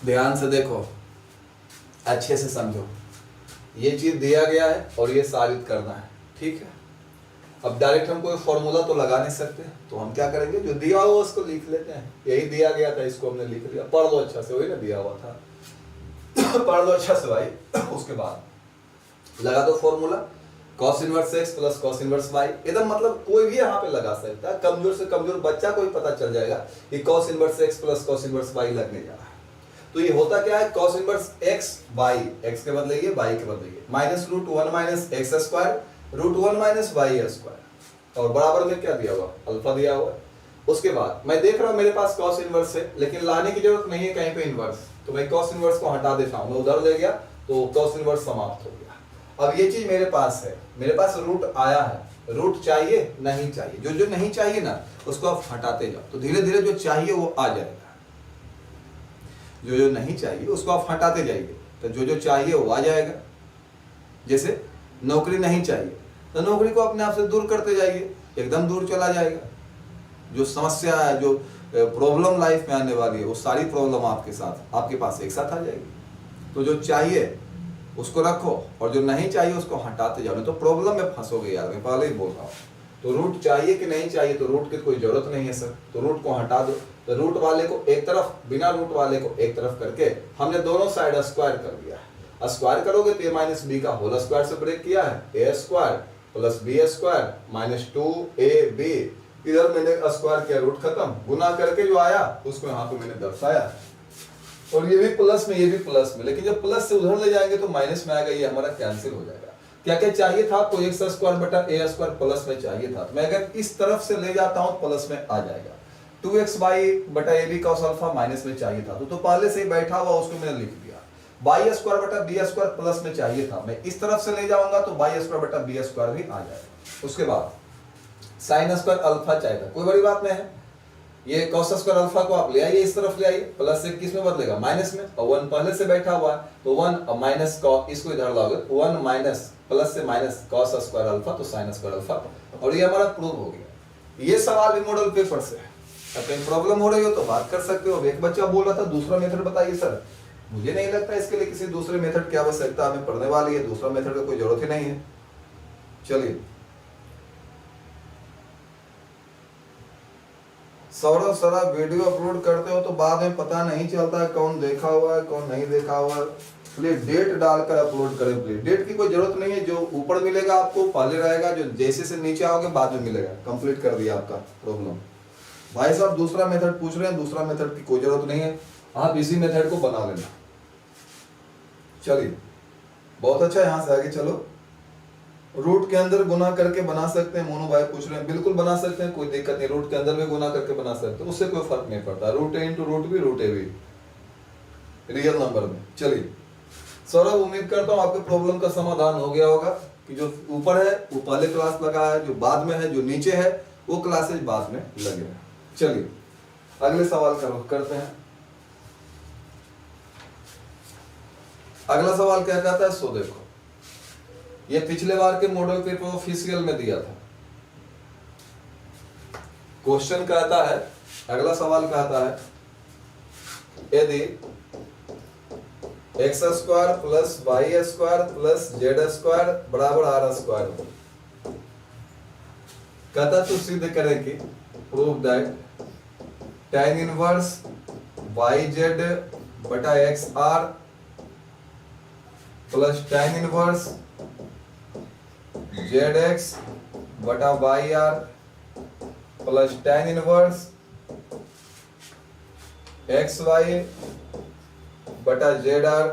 ध्यान से देखो, अच्छे से समझो, ये चीज दिया गया है और ये साबित करना है, ठीक है। अब डायरेक्ट हम कोई फॉर्मूला तो लगा नहीं सकते, तो हम क्या करेंगे, जो दिया हुआ उसको लिख लेते हैं। यही दिया गया था, इसको हमने लिख लिया। पढ़ लो अच्छा से, वही ना दिया हुआ था। पढ़ लो अच्छा से भाई। उसके बाद लगा दो formula, cos inverse x plus cos inverse y। एकदम मतलब कोई भी यहाँ पे लगा सकता है, कमजोर से कमजोर बच्चा को भी पता चल जाएगा कि cos inverse x plus cos inverse y लगने जा रहा है। तो ये होता क्या है, cos inverse x y, x के बदले ये, y के बदले ये, minus root 1 minus x square root 1 minus y square, और बराबर में क्या दिया हुआ, अल्फा दिया हुआ है। उसके बाद मैं देख रहा हूं मेरे पास cos इनवर्स है, लेकिन लाने की जरूरत नहीं है कहीं पे इनवर्स, तो मैं cos इनवर्स को हटा देता हूं, मैं उधर ले गया तो cos इनवर्स समाप्त हो गया। अब ये चीज मेरे पास है, मेरे पास रूट आया है, रूट चाहिए नहीं चाहिए, जो जो नहीं चाहिए ना उसको आप हटाते जाओ, तो धीरे धीरे जो चाहिए वो आ जाएगा। जो जो नहीं चाहिए उसको आप हटाते जाइए, तो जो जो चाहिए वो आ जाएगा। जैसे नौकरी नहीं चाहिए, तो नौकरी को अपने आप से दूर करते जाइए, एकदम दूर चला जाएगा। जो समस्या है, जो प्रॉब्लम लाइफ में आने वाली है, वो सारी प्रॉब्लम आपके साथ, आपके पास एक साथ आ जाएगी। तो जो चाहिए उसको रखो और जो नहीं चाहिए उसको हटाते जाओ, नहीं तो प्रॉब्लम में फंसोगे यार, मैं पहले ही बोल रहा हूँ। तो रूट चाहिए कि नहीं चाहिए, तो रूट की कोई जरूरत नहीं है सर, तो रूट को हटा दो। तो रूट वाले को एक तरफ, बिना रूट वाले को एक तरफ करके हमने दोनों साइड स्क्वायर कर दिया है। स्क्वायर करोगे तो a माइनस बी का होल स्क्वायर से ब्रेक किया है, a square plus b square minus 2ab, इधर मैंने स्क्वायर किया, रूट खत्म, गुना करके जो आया उसको यहाँ पे मैंने दर्शाया। और ये भी प्लस में, ये भी प्लस में, लेकिन जब प्लस से उधर ले जाएंगे तो माइनस में आएगा, ये हमारा कैंसिल हो जाएगा। क्या क्या चाहिए था आपको, एक्स स्क्वायर बटा ए स्क्वायर प्लस में चाहिए था, तो मैं अगर इस तरफ से ले जाता हूं प्लस में आ जाएगा। 2xy बटा a b cos alpha minus में चाहिए था, तो पहले से ही बैठा हुआ उसको मैंने लिख दिया। y स्क्वायर बटा बी स्क्वायर प्लस में चाहिए था, मैं इस तरफ से ले जाऊंगा तो y स्क्वायर बटा बी स्क्वायर भी आ जाएगा। उसके बाद साइन स्क्वायर अल्फा चाहिए था, कोई बड़ी बात नहीं है, ये cos स्क्वायर अल्फा को आप ले आइए, इस तरफ ले आइए, प्लस से किस में बदलेगा, माइनस में, और 1 पहले से बैठा हुआ है, तो 1 माइनस cos, इसको इधर लाओगे 1 माइनस प्लस से माइनस cos स्क्वायर अल्फा, तो sin स्क्वायर अल्फा, और ये हमारा प्रूव हो गया। ये सवाल भी मॉडल पेपर से है। अब कहीं प्रॉब्लम हो रही हो तो बात कर सकते हो। एक बच्चा बोल रहा था दूसरा मेथड बताइए सर, मुझे नहीं लगता इसके लिए किसी दूसरे मेथड की आवश्यकता हमें पढ़ने वाली है, दूसरा मेथड की कोई जरूरत ही नहीं है। चलिए, सौरभ सर आप वीडियो अपलोड करते हो तो बाद में पता नहीं चलता है कौन देखा हुआ है कौन नहीं देखा हुआ है, प्लीज डेट डालकर अपलोड करें प्लीज। डेट की कोई जरूरत नहीं है, जो ऊपर मिलेगा आपको पहले रहेगा, जो जैसे से नीचे आओगे बाद में मिलेगा। कंप्लीट कर दिया आपका प्रॉब्लम। भाई साहब दूसरा मेथड पूछ रहे हैं, दूसरा मेथड की कोई जरूरत नहीं है, आप इसी मेथड को बना लेना। चलिए बहुत अच्छा, यहां से आगे चलो। रूट के अंदर गुना करके बना सकते हैं, मोनू भाई पूछ रहे हैं, बिल्कुल बना सकते हैं, कोई दिक्कत नहीं, रूट के अंदर भी गुना करके बना सकते हैं, उससे कोई फर्क नहीं पड़ता। Root a into root b, root a b real number में। चलिए सौरभ, उम्मीद करता हूं आपके प्रॉब्लम का समाधान हो गया होगा कि जो ऊपर है वो पहले क्लास लगा है, जो बाद में है, जो नीचे है वो क्लासेज बाद में लगे हैं। चलिए अगले सवाल करते हैं। अगला सवाल क्या कहता है, सो देखो, ये पिछले बार के मॉडल पेपर ऑफिशियल में दिया था। क्वेश्चन कहता है, अगला सवाल कहता है, यदि x square plus y square plus z square बराबर आर स्क्वायर, कहता तो सिद्ध करें कि prove that tan inverse y z बटा x r plus tan inverse z x बटा y r plus tan inverse x y बटा जेड आर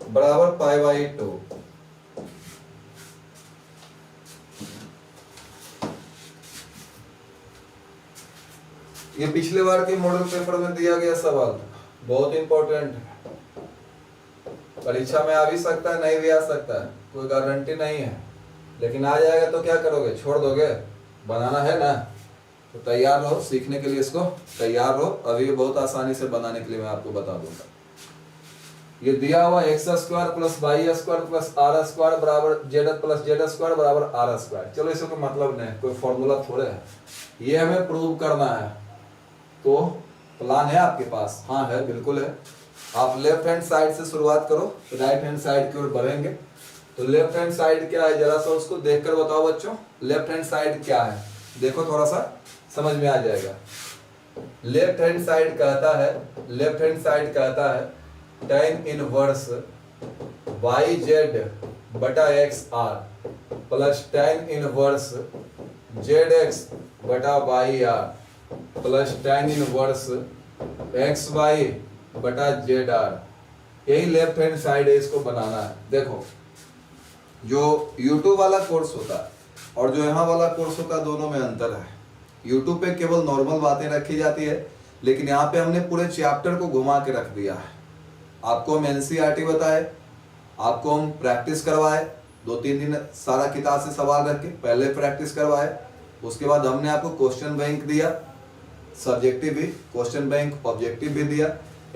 बराबर पाई बाई 2। ये पिछले बार के मॉडल पेपर में दिया गया सवाल, बहुत इंपॉर्टेंट है, परीक्षा में आ भी सकता है नहीं भी आ सकता है, कोई गारंटी नहीं है, लेकिन आ जाएगा तो क्या करोगे, छोड़ दोगे, बनाना है ना, तो तैयार रहो सीखने के लिए, इसको तैयार रहो। अभी बहुत आसानी से बनाने के लिए मैं आपको बता दूंगा। ये दिया हुआ x square plus y square plus r square बराबर जेड प्लस जेड स्क्वायर बराबर आर स्क्वायर। चलो इसको कोई मतलब नहीं, कोई फॉर्मूला थोड़े है, ये हमें प्रूव करना है। तो प्लान है आपके पास? हाँ है, बिल्कुल है। आप लेफ्ट हैंड साइड से शुरुआत करो, तो राइट हैंड साइड की ओर बढ़ेंगे। तो लेफ्ट हैंड साइड क्या है, जरा सा उसको देखकर बताओ बच्चों। लेफ्ट हैंड साइड क्या है, देखो थोड़ा सा समझ में आ जाएगा। लेफ्ट हैंड साइड कहता है, लेफ्ट हैंड साइड कहता है tan इनवर्स वाई जेड बटा x r plus tan inverse z x बटा y r plus tan inverse x y बटा जेड आर। यही लेफ्ट हैंड साइड है, इसको बनाना है। देखो जो YouTube वाला कोर्स होता है और जो यहाँ वाला कोर्स होता है, दोनों में अंतर है। YouTube पे केवल नॉर्मल बातें रखी जाती है, लेकिन यहाँ पे हमने पूरे चैप्टर को घुमा के रख दिया है। आपको हम NCERT बताए, आपको हम प्रैक्टिस करवाए, 2-3 दिन सारा किताब से सवाल रख के पहले प्रैक्टिस करवाए। उसके बाद हमने आपको क्वेश्चन बैंक दिया, सब्जेक्टिव भी, क्वेश्चन बैंक ऑब्जेक्टिव भी दिया।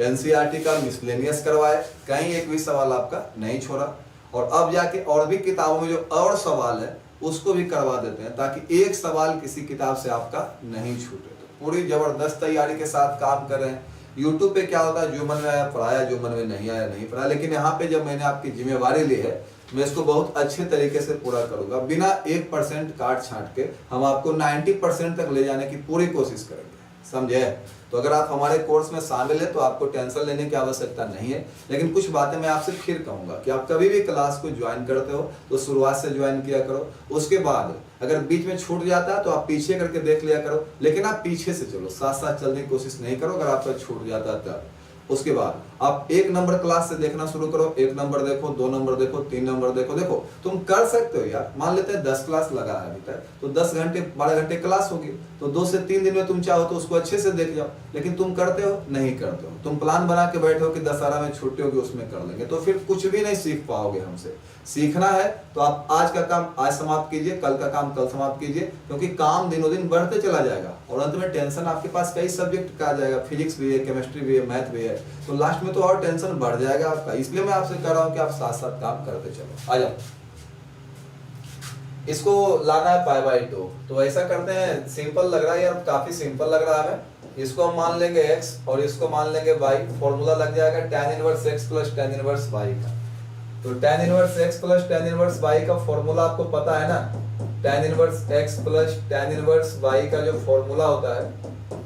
NCERT का मिसलेनियस करवाए, कहीं एक भी सवाल आपका नहीं छोड़ा। और अब जाके और भी किताबों में जो और सवाल है उसको भी करवा देते हैं, ताकि एक सवाल किसी किताब से आपका नहीं छूटे। तो पूरी जबरदस्त तैयारी के साथ काम कर रहे हैं। YouTube पे क्या होता है, जो मन में आया पढ़ाया, जो मन में नहीं आया नहीं पढ़ाया। लेकिन यहाँ पे जब मैंने आपकी जिम्मेवारी ली है, मैं इसको बहुत अच्छे तरीके से पूरा करूंगा। बिना 1% काट छांट के हम आपको 90% तक ले जाने की पूरी कोशिश करेंगे, समझे। तो अगर आप हमारे कोर्स में शामिल है तो आपको टेंशन लेने की आवश्यकता नहीं है। लेकिन कुछ बातें मैं आपसे फिर कहूंगा कि आप कभी भी क्लास को ज्वाइन करते हो तो शुरुआत से ज्वाइन किया करो। उसके बाद अगर बीच में छूट जाता है तो आप पीछे करके देख लिया करो, लेकिन आप पीछे से चलो, साथ साथ चलने की कोशिश नहीं करो अगर आपका छूट जाता है तब। उसके बाद आप 1 नंबर क्लास से देखना शुरू करो। 1 नंबर देखो, 2 नंबर देखो, 3 नंबर देखो। देखो तुम कर सकते हो यार। मान लेते हैं 10 क्लास लगा है अभी तक, तो 10 घंटे 12 घंटे क्लास होगी, तो 2 से 3 दिन में तुम चाहो तो उसको अच्छे से देख जाओ। लेकिन तुम करते हो नहीं करते हो, तुम प्लान बना के बैठे हो कि दशहरा में छुट्टी होगी उसमें कर लेंगे, तो फिर कुछ भी नहीं सीख पाओगे हमसे। सीखना है तो आप आज का काम आज समाप्त कीजिए, कल का काम कल समाप्त कीजिए, क्योंकि काम दिनों दिन बढ़ते चला जाएगा और अंत में टेंशन आपके पास कई सब्जेक्ट का आ जाएगा। फिजिक्स भी है, केमिस्ट्री भी है, मैथ भी है, तो लास्ट में तो और टेंशन बढ़ जाएगा आपका। इसलिए मैं आपसे कह रहा हूं कि आप साथ साथ काम करते चलो। आ जाओ, इसको लाना है π/2। तो ऐसा करते हैं, सिंपल लग रहा है यार, काफी सिंपल लग रहा है। इसको हम मान लेंगे x और इसको मान लेंगे y। फॉर्मूला लग जाएगा tan inverse x plus tan inverse y का। तो tan inverse x plus tan inverse y का फॉर्मूला आपको पता है ना। tan inverse x plus tan inverse y का जो फॉर्मूला होता है,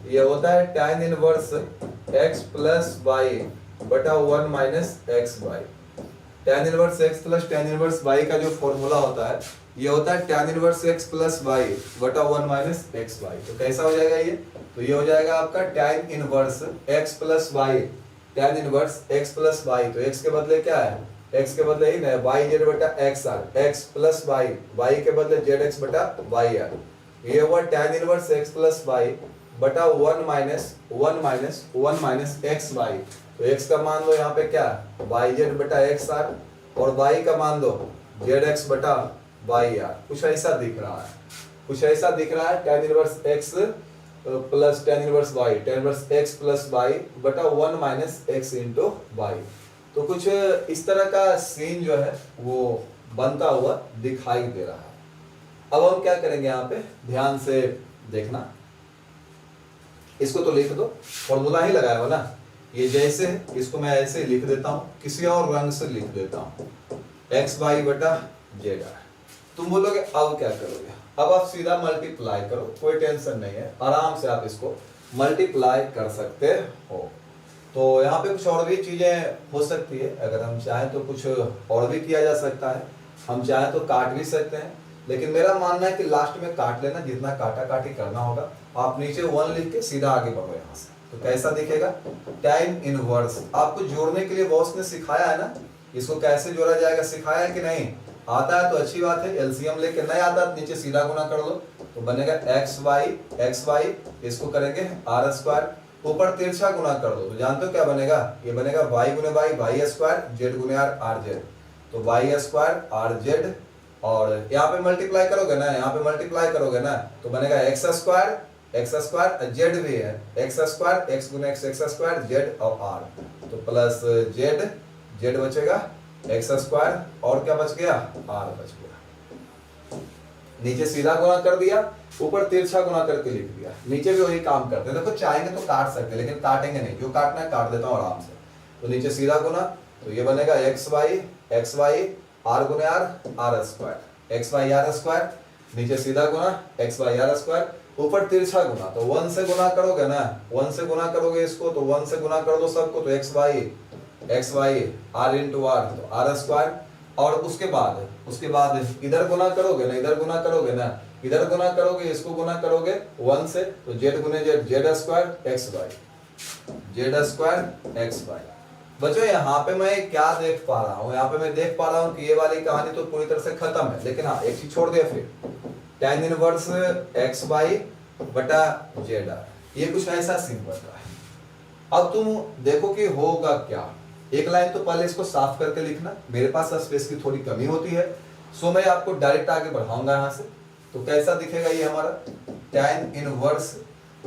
ये होता है tan inverse x plus y बटा 1 minus xy। tan inverse x plus tan inverse y का जो फॉर्मूला होता है, ये होता है tan inverse x plus y बटा 1 माइनस xy। तो कैसा हो जाएगा ये? तो ये हो जाएगा आपका tan inverse x plus y, tan inverse x plus y। तो x के बदले क्या है, x के बदले ही ना y z बटा x r, x plus y, y के बदले zx बटा y r। ये हुआ tan inverse x plus y बटा 1 माइनस xy। तो x का मान दो यहाँ पे क्या, yz बटा xr, और y का मान दो zx बटा yr। कुछ ऐसा दिख रहा है, कुछ ऐसा दिख रहा है। tan inverse x plus tan inverse y, tan inverse x plus y बटा 1 माइनस x इंटू y। तो कुछ इस तरह का सीन जो है वो बनता हुआ दिखाई दे रहा है। अब हम क्या करेंगे, यहाँ पे ध्यान से देखना। इसको तो लिख दो, फॉर्मूला ही लगाया हो ना। ये जैसे इसको मैं ऐसे लिख देता हूँ, किसी और रंग से लिख देता हूँ, एक्स वाई बटा जेड आर। तुम बोलोगे अब क्या करोगे? अब आप सीधा मल्टीप्लाई करो, कोई टेंशन नहीं है, आराम से आप इसको मल्टीप्लाई कर सकते हो। तो यहाँ पे कुछ और भी चीजें हो सकती है, अगर हम चाहें तो कुछ और भी किया जा सकता है। हम चाहें तो काट भी सकते हैं, लेकिन मेरा मानना है कि लास्ट में काट लेना, जितना काटा काटी करना होगा। आप नीचे 1 लिख के सीधा आगे बढ़ो यहाँ से। तो कैसा दिखेगा, tan इनवर्स। आपको जोड़ने के लिए बॉस ने सिखाया है ना, इसको कैसे जोड़ा जाएगा सिखाया है कि नहीं? आता है तो अच्छी बात है, एलसीएम लेके, नहीं आता तो नीचे सीधा गुना कर लो, तो बनेगा एक्स वाई, इसको करेंगे आर स्क्वायर, ऊपर तिरछा गुना कर दो, तो जानते हो क्या बनेगा? ये बनेगा वाई गुने वाई स्क्वायर, जेड गुने आर जेड। तो वाई स्क्वायर आर जेड, और यहाँ पे मल्टीप्लाई करोगे ना, यहाँ पे मल्टीप्लाई करोगे ना, तो बनेगा एक्स स्क्वायर, जेड भी है, एक्स स्क्वायर, एक्स गुने एक्स स्क्वायर, जेड और आर, तो प्लस जेड बचेगा, एक्स स्क्वायर और क्या बच गया, आर बच गया। नीचे सीधा गुना कर दिया, ऊपर तिरछा गुना करके लिख दिया। नीचे भी वही काम करते हैं। देखो चाहेंगे तो काट सकते हैं, लेकिन काटेंगे नहीं, जो काटना है काट देता हूँ आराम से। तो नीचे सीधा गुना, तो ये बनेगा एक्स वाई आर गुने r square, x y r square. नीचे सीधा गुना एक्स वाई आर स्क्वायर, ऊपर तिरछा गुना, तो 1 से गुना करोगे ना, 1 से गुना करोगे इसको, तो 1 से गुना कर दो सबको, तो x y r into r, तो आर स्क्वायर। और उसके बाद इधर गुना करोगे ना, इधर गुना करोगे ना, इधर गुना करोगे, इसको गुना करोगे 1 से, तो जेड गुने z, z square x y. बच्चों यहाँ पे मैं क्या देख पा रहा हूँ, यहाँ पे मैं देख पा रहा हूँ कि ये वाली कहानी तो पूरी तरह से खत्म है, लेकिन हाँ एक चीज छोड़ दिया फिर, tan इनवर्स एक्स वाई बटा जेड आर, ये कुछ ऐसा सीन बन रहा है। अब तुम देखो कि होगा क्या। एक लाइन तो पहले इसको साफ करके लिखना, मेरे पास स्पेस की थोड़ी कमी होती है, सो मैं आपको डायरेक्ट आगे बढ़ाऊंगा यहाँ से। तो कैसा दिखेगा ये हमारा tan इनवर्स,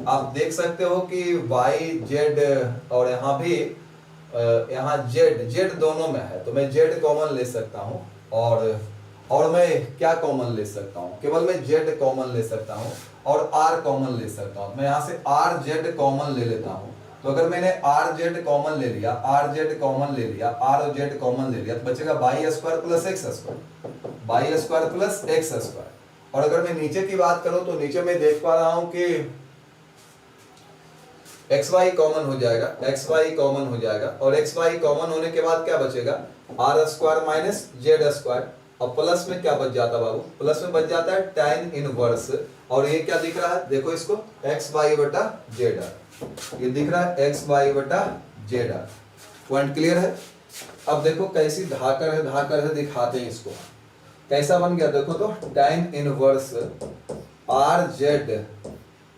आप देख सकते हो कि y z, और यहाँ भी यहाँ z दोनों में है, तो मैं z कॉमन ले सकता हूँ, और मैं क्या कॉमन ले सकता हूँ, केवल मैं z कॉमन ले सकता हूँ और r कॉमन ले सकता हूँ। मैं यहाँ से r z कॉमन ले लेता हूँ। तो अगर मैंने r z कॉमन ले लिया, r z कॉमन ले लिया, r और z कॉमन ले लिया, तो बचेगा y square plus x square. और अगर मैं नीचे की बात करूं तो नीचे मैं देख पा रहा हूं कि एक्स वाई कॉमन हो जाएगा, और एक्स वाई कॉमन होने के बाद क्या बचेगा, r square minus z square. और प्लस में क्या बच जाता बाबू, प्लस में बच जाता है tan इनवर्स, और ये क्या दिख रहा है, देखो इसको एक्स वाई बटा जेड आर, ये दिख रहा है एक्स वाई बटा जेड आर। पॉइंट क्लियर है। अब देखो कैसी धाकर है दिखाते हैं इसको, कैसा बन गया देखो, तो tan इनवर्स आर जेड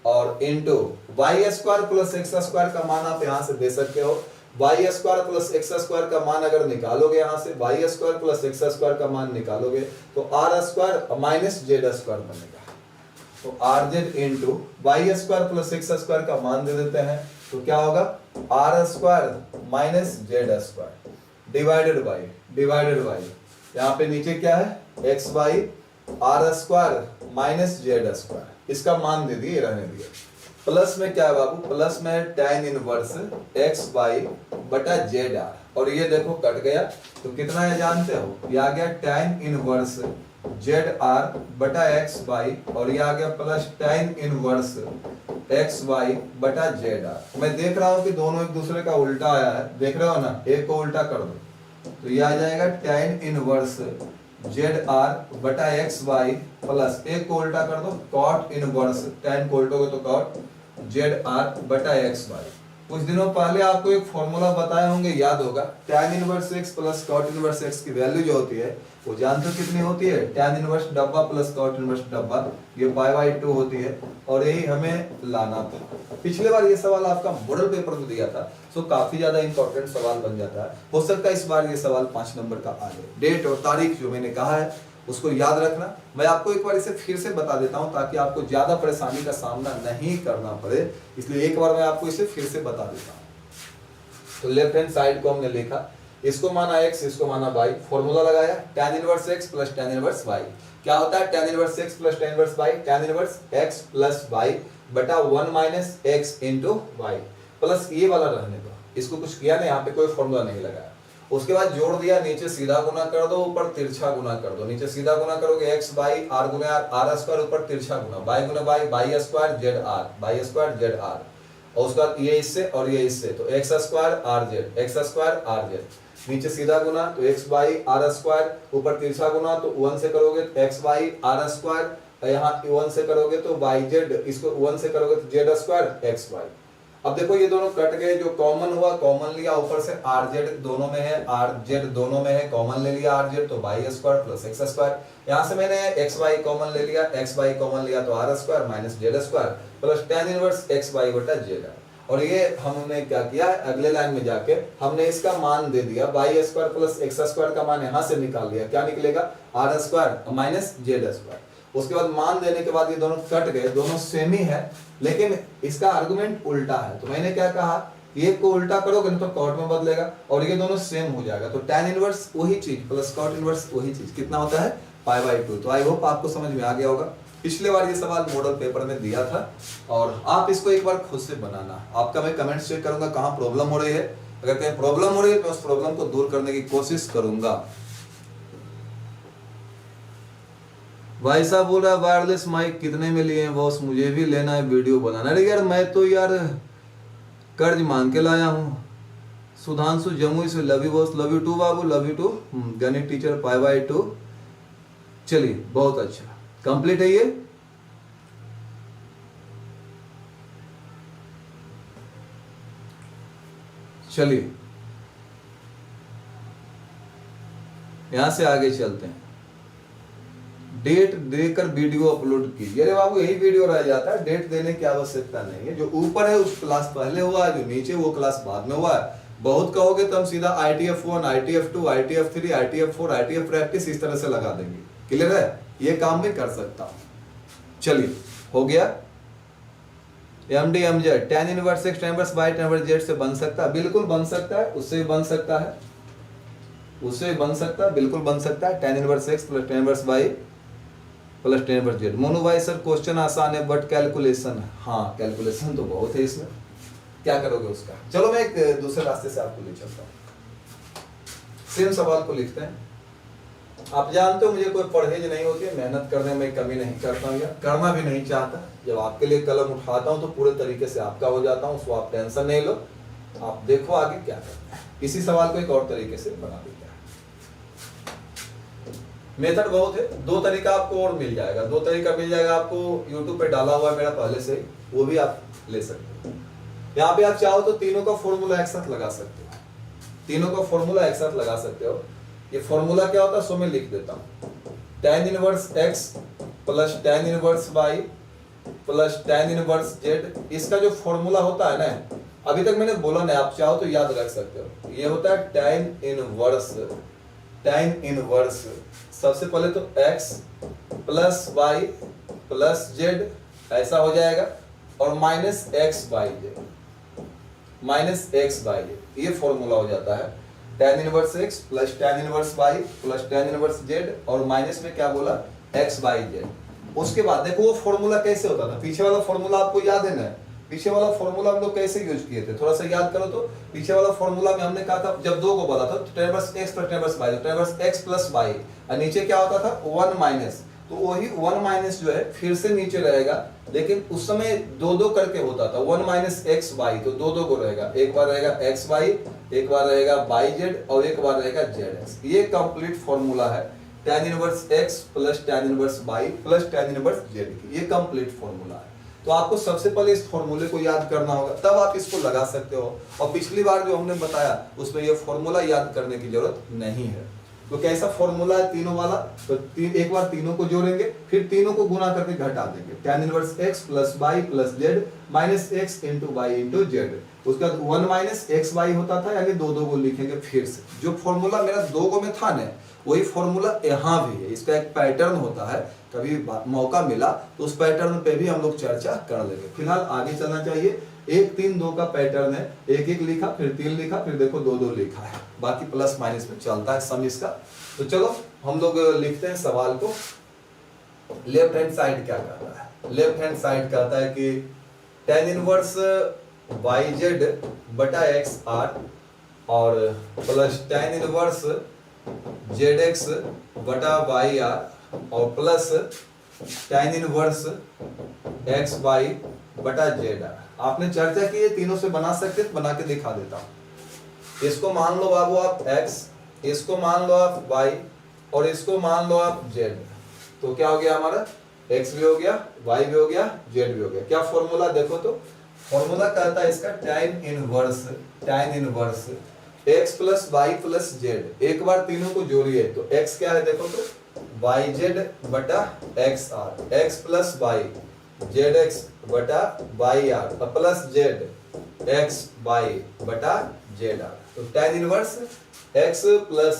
और into y square plus x square का मान आप यहां से दे सकते हो। Y square plus x square का मान अगर निकालोगे, यहां से y square plus x square का मान निकालोगे, तो r square minus z square बनेगा। तो r z into y square plus x square का मान दे देते हैं, तो क्या होगा, r square minus z square divided by यहाँ पे नीचे क्या है, x y r square minus z square, इसका मान दे दिए, रहने दिए। प्लस में क्या है बाबू, प्लस में tan इनवर्स एक्स वाई बटा जेड आर, और ये देखो कट गया, तो कितना है जानते हो, ये आ गया tan इनवर्स जेड आर बटा एक्स वाई, और ये आ गया plus tan inverse x y बटा जेड आर। मैं देख रहा हूं कि दोनों एक दूसरे का उल्टा आया है, देख रहे हो ना, एक को उल्टा कर दो, तो ये आ जाएगा tan इनवर्स जेड आर बटा एक्स वाई प्लस, एक को उल्टा कर दो, कॉट इनवर्स, tan को उल्टोगे तो कॉट जेड आर बटा एक्स वाई। कुछ दिनों पहले आपको एक फॉर्मूला बताए होंगे, याद होगा, tan inverse x plus cot inverse x की वैल्यू जो होती है वो जानते हो कितनी होती है, tan इनवर्स डब्बा प्लस कॉट इनवर्स डब्बा, ये पाई बाई 2 होती है, और यही हमें लाना था। पिछले बार ये सवाल आपका मॉडल पेपर में दिया था, सो काफी ज्यादा इंपॉर्टेंट सवाल बन जाता है। हो सकता है इस बार ये सवाल 5 नंबर का आ जाए। डेट और तारीख जो मैंने कहा है उसको याद रखना। मैं आपको एक बार इसे फिर से बता देता हूं ताकि आपको ज्यादा परेशानी का सामना नहीं करना पड़े, इसलिए एक बार मैं आपको इसे फिर से बता देता हूं। तो लेफ्ट हैंड साइड को हमने लिखा, इसको माना x, इसको माना y, फॉर्मूला लगाया tan inverse x plus tan inverse y। क्या होता है tan inverse x plus tan inverse y, tan inverse x plus y बटा 1 minus x into y, plus ये वाला रहने दो, इसको कुछ किया नहीं, यहाँ पे कोई फॉर्मूला नहीं लगाया। उसके बाद जोड़ दिया, नीचे सीधा गुना कर दो, ऊपर तिरछा गुना कर दो। नीचे सीधा गुना करोगे x बाई आर गुना आर स्क्वायर, ऊपर तिरछा गुना बाई गुना by, by square z r, और उसके बाद ये इससे और ये इससे, तो एक्स स्क्वायर आर जेड, नीचे सीधा गुना तो एक्स बाई आर स्क्वायर, ऊपर तिरछा गुना तो 1 से करोगे तो एक्स बाई आर स्क्वायर, यहाँ 1 से करोगे तो वाई जेड, इसको 1 से करोगे तो जेड स्क्वायर एक्स वाई। अब देखो ये दोनों कट गए, जो कॉमन हुआ कॉमन लिया, ऊपर से आर जेड दोनों में है, आर जेड दोनों में है, कॉमन ले लिया आर जेड, तो y square plus x square. यहाँ से मैंने एक्स वाई कॉमन ले लिया, एक्स वाई कॉमन लिया तो r square minus z square plus tan inverse x y बटा जेड। और ये हमने क्या किया, अगले लाइन में जाके हमने इसका मान दे दिया, y square plus x square का मान यहाँ से निकाल लिया, क्या निकलेगा, r square minus z square. उसके बाद मान देने के बाद ये दोनों कट गए, दोनों सेम ही है, लेकिन इसका आर्गुमेंट उल्टा है। तो मैंने क्या कहा, एक को उल्टा करोगे ना तो कॉट में बदलेगा, और ये दोनों सेम हो जाएगा, तो tan इनवर्स वही चीज प्लस कॉट इनवर्स वही चीज, कितना होता है π/2। तो आई होप आपको समझ में आ गया होगा। पिछले बार ये सवाल मॉडल पेपर में दिया था और आप इसको एक बार खुद से बनाना। आपका मैं कमेंट चेक करूंगा कहाँ प्रॉब्लम हो रही है। अगर कहीं प्रॉब्लम हो रही है तो उस प्रॉब्लम को दूर करने की कोशिश करूंगा। भाई साहब बोल रहा है वायरलेस माइक कितने में लिए हैं बॉस, मुझे भी लेना है, वीडियो बनाना। अरे यार मैं तो यार कर्ज मांग के लाया हूँ। सुधांशु जमुई से love you boss, love you too बाबू, लव यू टू। गणित टीचर π/2। चलिए बहुत अच्छा, कंप्लीट है ये। चलिए यहां से आगे चलते हैं। डेट देकर वीडियो अपलोड कीजिए। अरे बाबू यही वीडियो रह जाता है, डेट देने की आवश्यकता नहीं है। जो ऊपर है उस क्लास पहले हुआ है, जो नीचे वो क्लास बाद में हुआ है। बहुत कहोगे तो हम सीधा ITF1, ITF2, ITF3, ITF4, ITF practice इस तरह से लगा देंगे। क्लियर है, ये काम भी कर सकता हूं। चलिए हो गया। MD MZ tan inverse x tan inverse y tan inverse z से बन सकता है, बिल्कुल बन सकता है। उससे भी बन सकता है, उससे भी बन सकता है, बिल्कुल बन सकता है। tan inverse x plus tan inverse y plus tan inverse z। Monu भाई सर क्वेश्चन आसान है बट कैलकुलेशन, हाँ कैलकुलेशन तो बहुत है इसमें, क्या करोगे उसका। चलो मैं एक दूसरे रास्ते से आपको ले चलता हूँ। सेम सवाल को लिखते हैं। आप जानते हो मुझे कोई परहेज नहीं होती है, मेहनत करने में कमी नहीं करता हूँ या करना भी नहीं चाहता। जब आपके लिए कलम उठाता हूँ तो पूरे तरीके से आपका हो जाता हूँ, उसको आप टेंशन नहीं लो, आप देखो आगे क्या करना है। इसी सवाल को एक और तरीके से बना देते हैं। मेथड बहुत है, दो तरीका आपको और मिल जाएगा, दो तरीका मिल जाएगा आपको। यूट्यूब पे डाला हुआ है मेरा पहले से, वो भी आप ले सकते हो। यहाँ पे आप चाहो तो तीनों का फॉर्मूला एक साथ लगा सकते हो, तीनों का फॉर्मूला एक साथ लगा सकते हो। ये फॉर्मूला क्या होता है सो मैं लिख देता हूँ। tan inverse x plus tan inverse y plus tan inverse z, इसका जो फॉर्मूला होता है ना, अभी तक मैंने बोला नहीं, आप चाहो तो याद रख सकते हो। ये होता है tan इनवर्स सबसे पहले तो x plus y plus z ऐसा हो जाएगा, और माइनस x बाई z, ये फॉर्मूला हो जाता है। tan inverse x plus tan inverse y plus tan inverse z और माइनस में क्या बोला x बाई z। उसके बाद देखो वो फॉर्मूला कैसे होता था, पीछे वाला फॉर्मूला आपको याद है ना। पीछे वाला फॉर्मूला हम लोग कैसे यूज किए थे, थोड़ा सा याद करो तो। पीछे वाला फॉर्मूला में हमने कहा था जब दो को बोला था तो tan inverse x plus tan inverse y, tan inverse x plus y और नीचे क्या होता था 1 माइनस, तो वही 1 माइनस जो है फिर से नीचे रहेगा, लेकिन उस समय दो दो करके होता था। 1 माइनस एक्स वाई तो दो दो को रहेगा, एक बार रहेगा एक्स वाई, एक बार रहेगा बाई जेड और एक बार रहेगा जेड एक्स। ये कंप्लीट फॉर्मूला है tan inverse x plus tan inverse y plus tan inverse z की, ये कंप्लीट फॉर्मूला है। तो आपको सबसे पहले इस फॉर्मूले को याद करना होगा, तब आप इसको लगा सकते हो। और पिछली बार जो हमने बताया उसमें ये फॉर्मूला याद करने की जरूरत नहीं है। तो कैसा फॉर्मूला है तीनों वाला, तो एक बार तीनों को जोड़ेंगे, फिर तीनों को गुना करके घटा देंगे। tan inverse x plus y plus z minus x into y into z. उसके बाद 1 माइनस एक्स वाई होता था, यानी दो दो को लिखेंगे फिर से। जो फॉर्मूला मेरा दो को में था ना, वही फॉर्मूला यहाँ भी है। इसका एक पैटर्न होता है, कभी मौका मिला तो उस पैटर्न पे भी हम लोग चर्चा कर लेंगे। फिलहाल आगे चलना चाहिए। 1 3 2 का पैटर्न है, एक एक लिखा, फिर 3 लिखा, फिर देखो 2 2 लिखा है, बाकी प्लस माइनस में चलता है सम इसका। तो चलो हम लोग लिखते हैं सवाल को। लेफ्ट हैंड साइड क्या कहता है, लेफ्ट हैंड साइड कहता है कि tan इनवर्स yz बटा xr और प्लस tan इनवर्स zx बटा yr और प्लस tan इनवर्स xy बटा zr। आपने चर्चा की है, तीनों से बना सकते, बना के दिखा देता हूं। इसको मान लो बाबू आप x, इसको मान लो आप y और इसको मान लो आप z। तो क्या हो गया हमारा, x भी हो गया, y भी हो गया, z भी हो गया। क्या फॉर्मूला देखो तो, फॉर्मूला कहता है इसका tan inverse x plus y plus z। एक बार तीनों को जोड़िए तो x क्या है देखो तो yz बटा xr, x plus y zx बटा yr प्लस z xy बटा zr। तो tan inverse x plus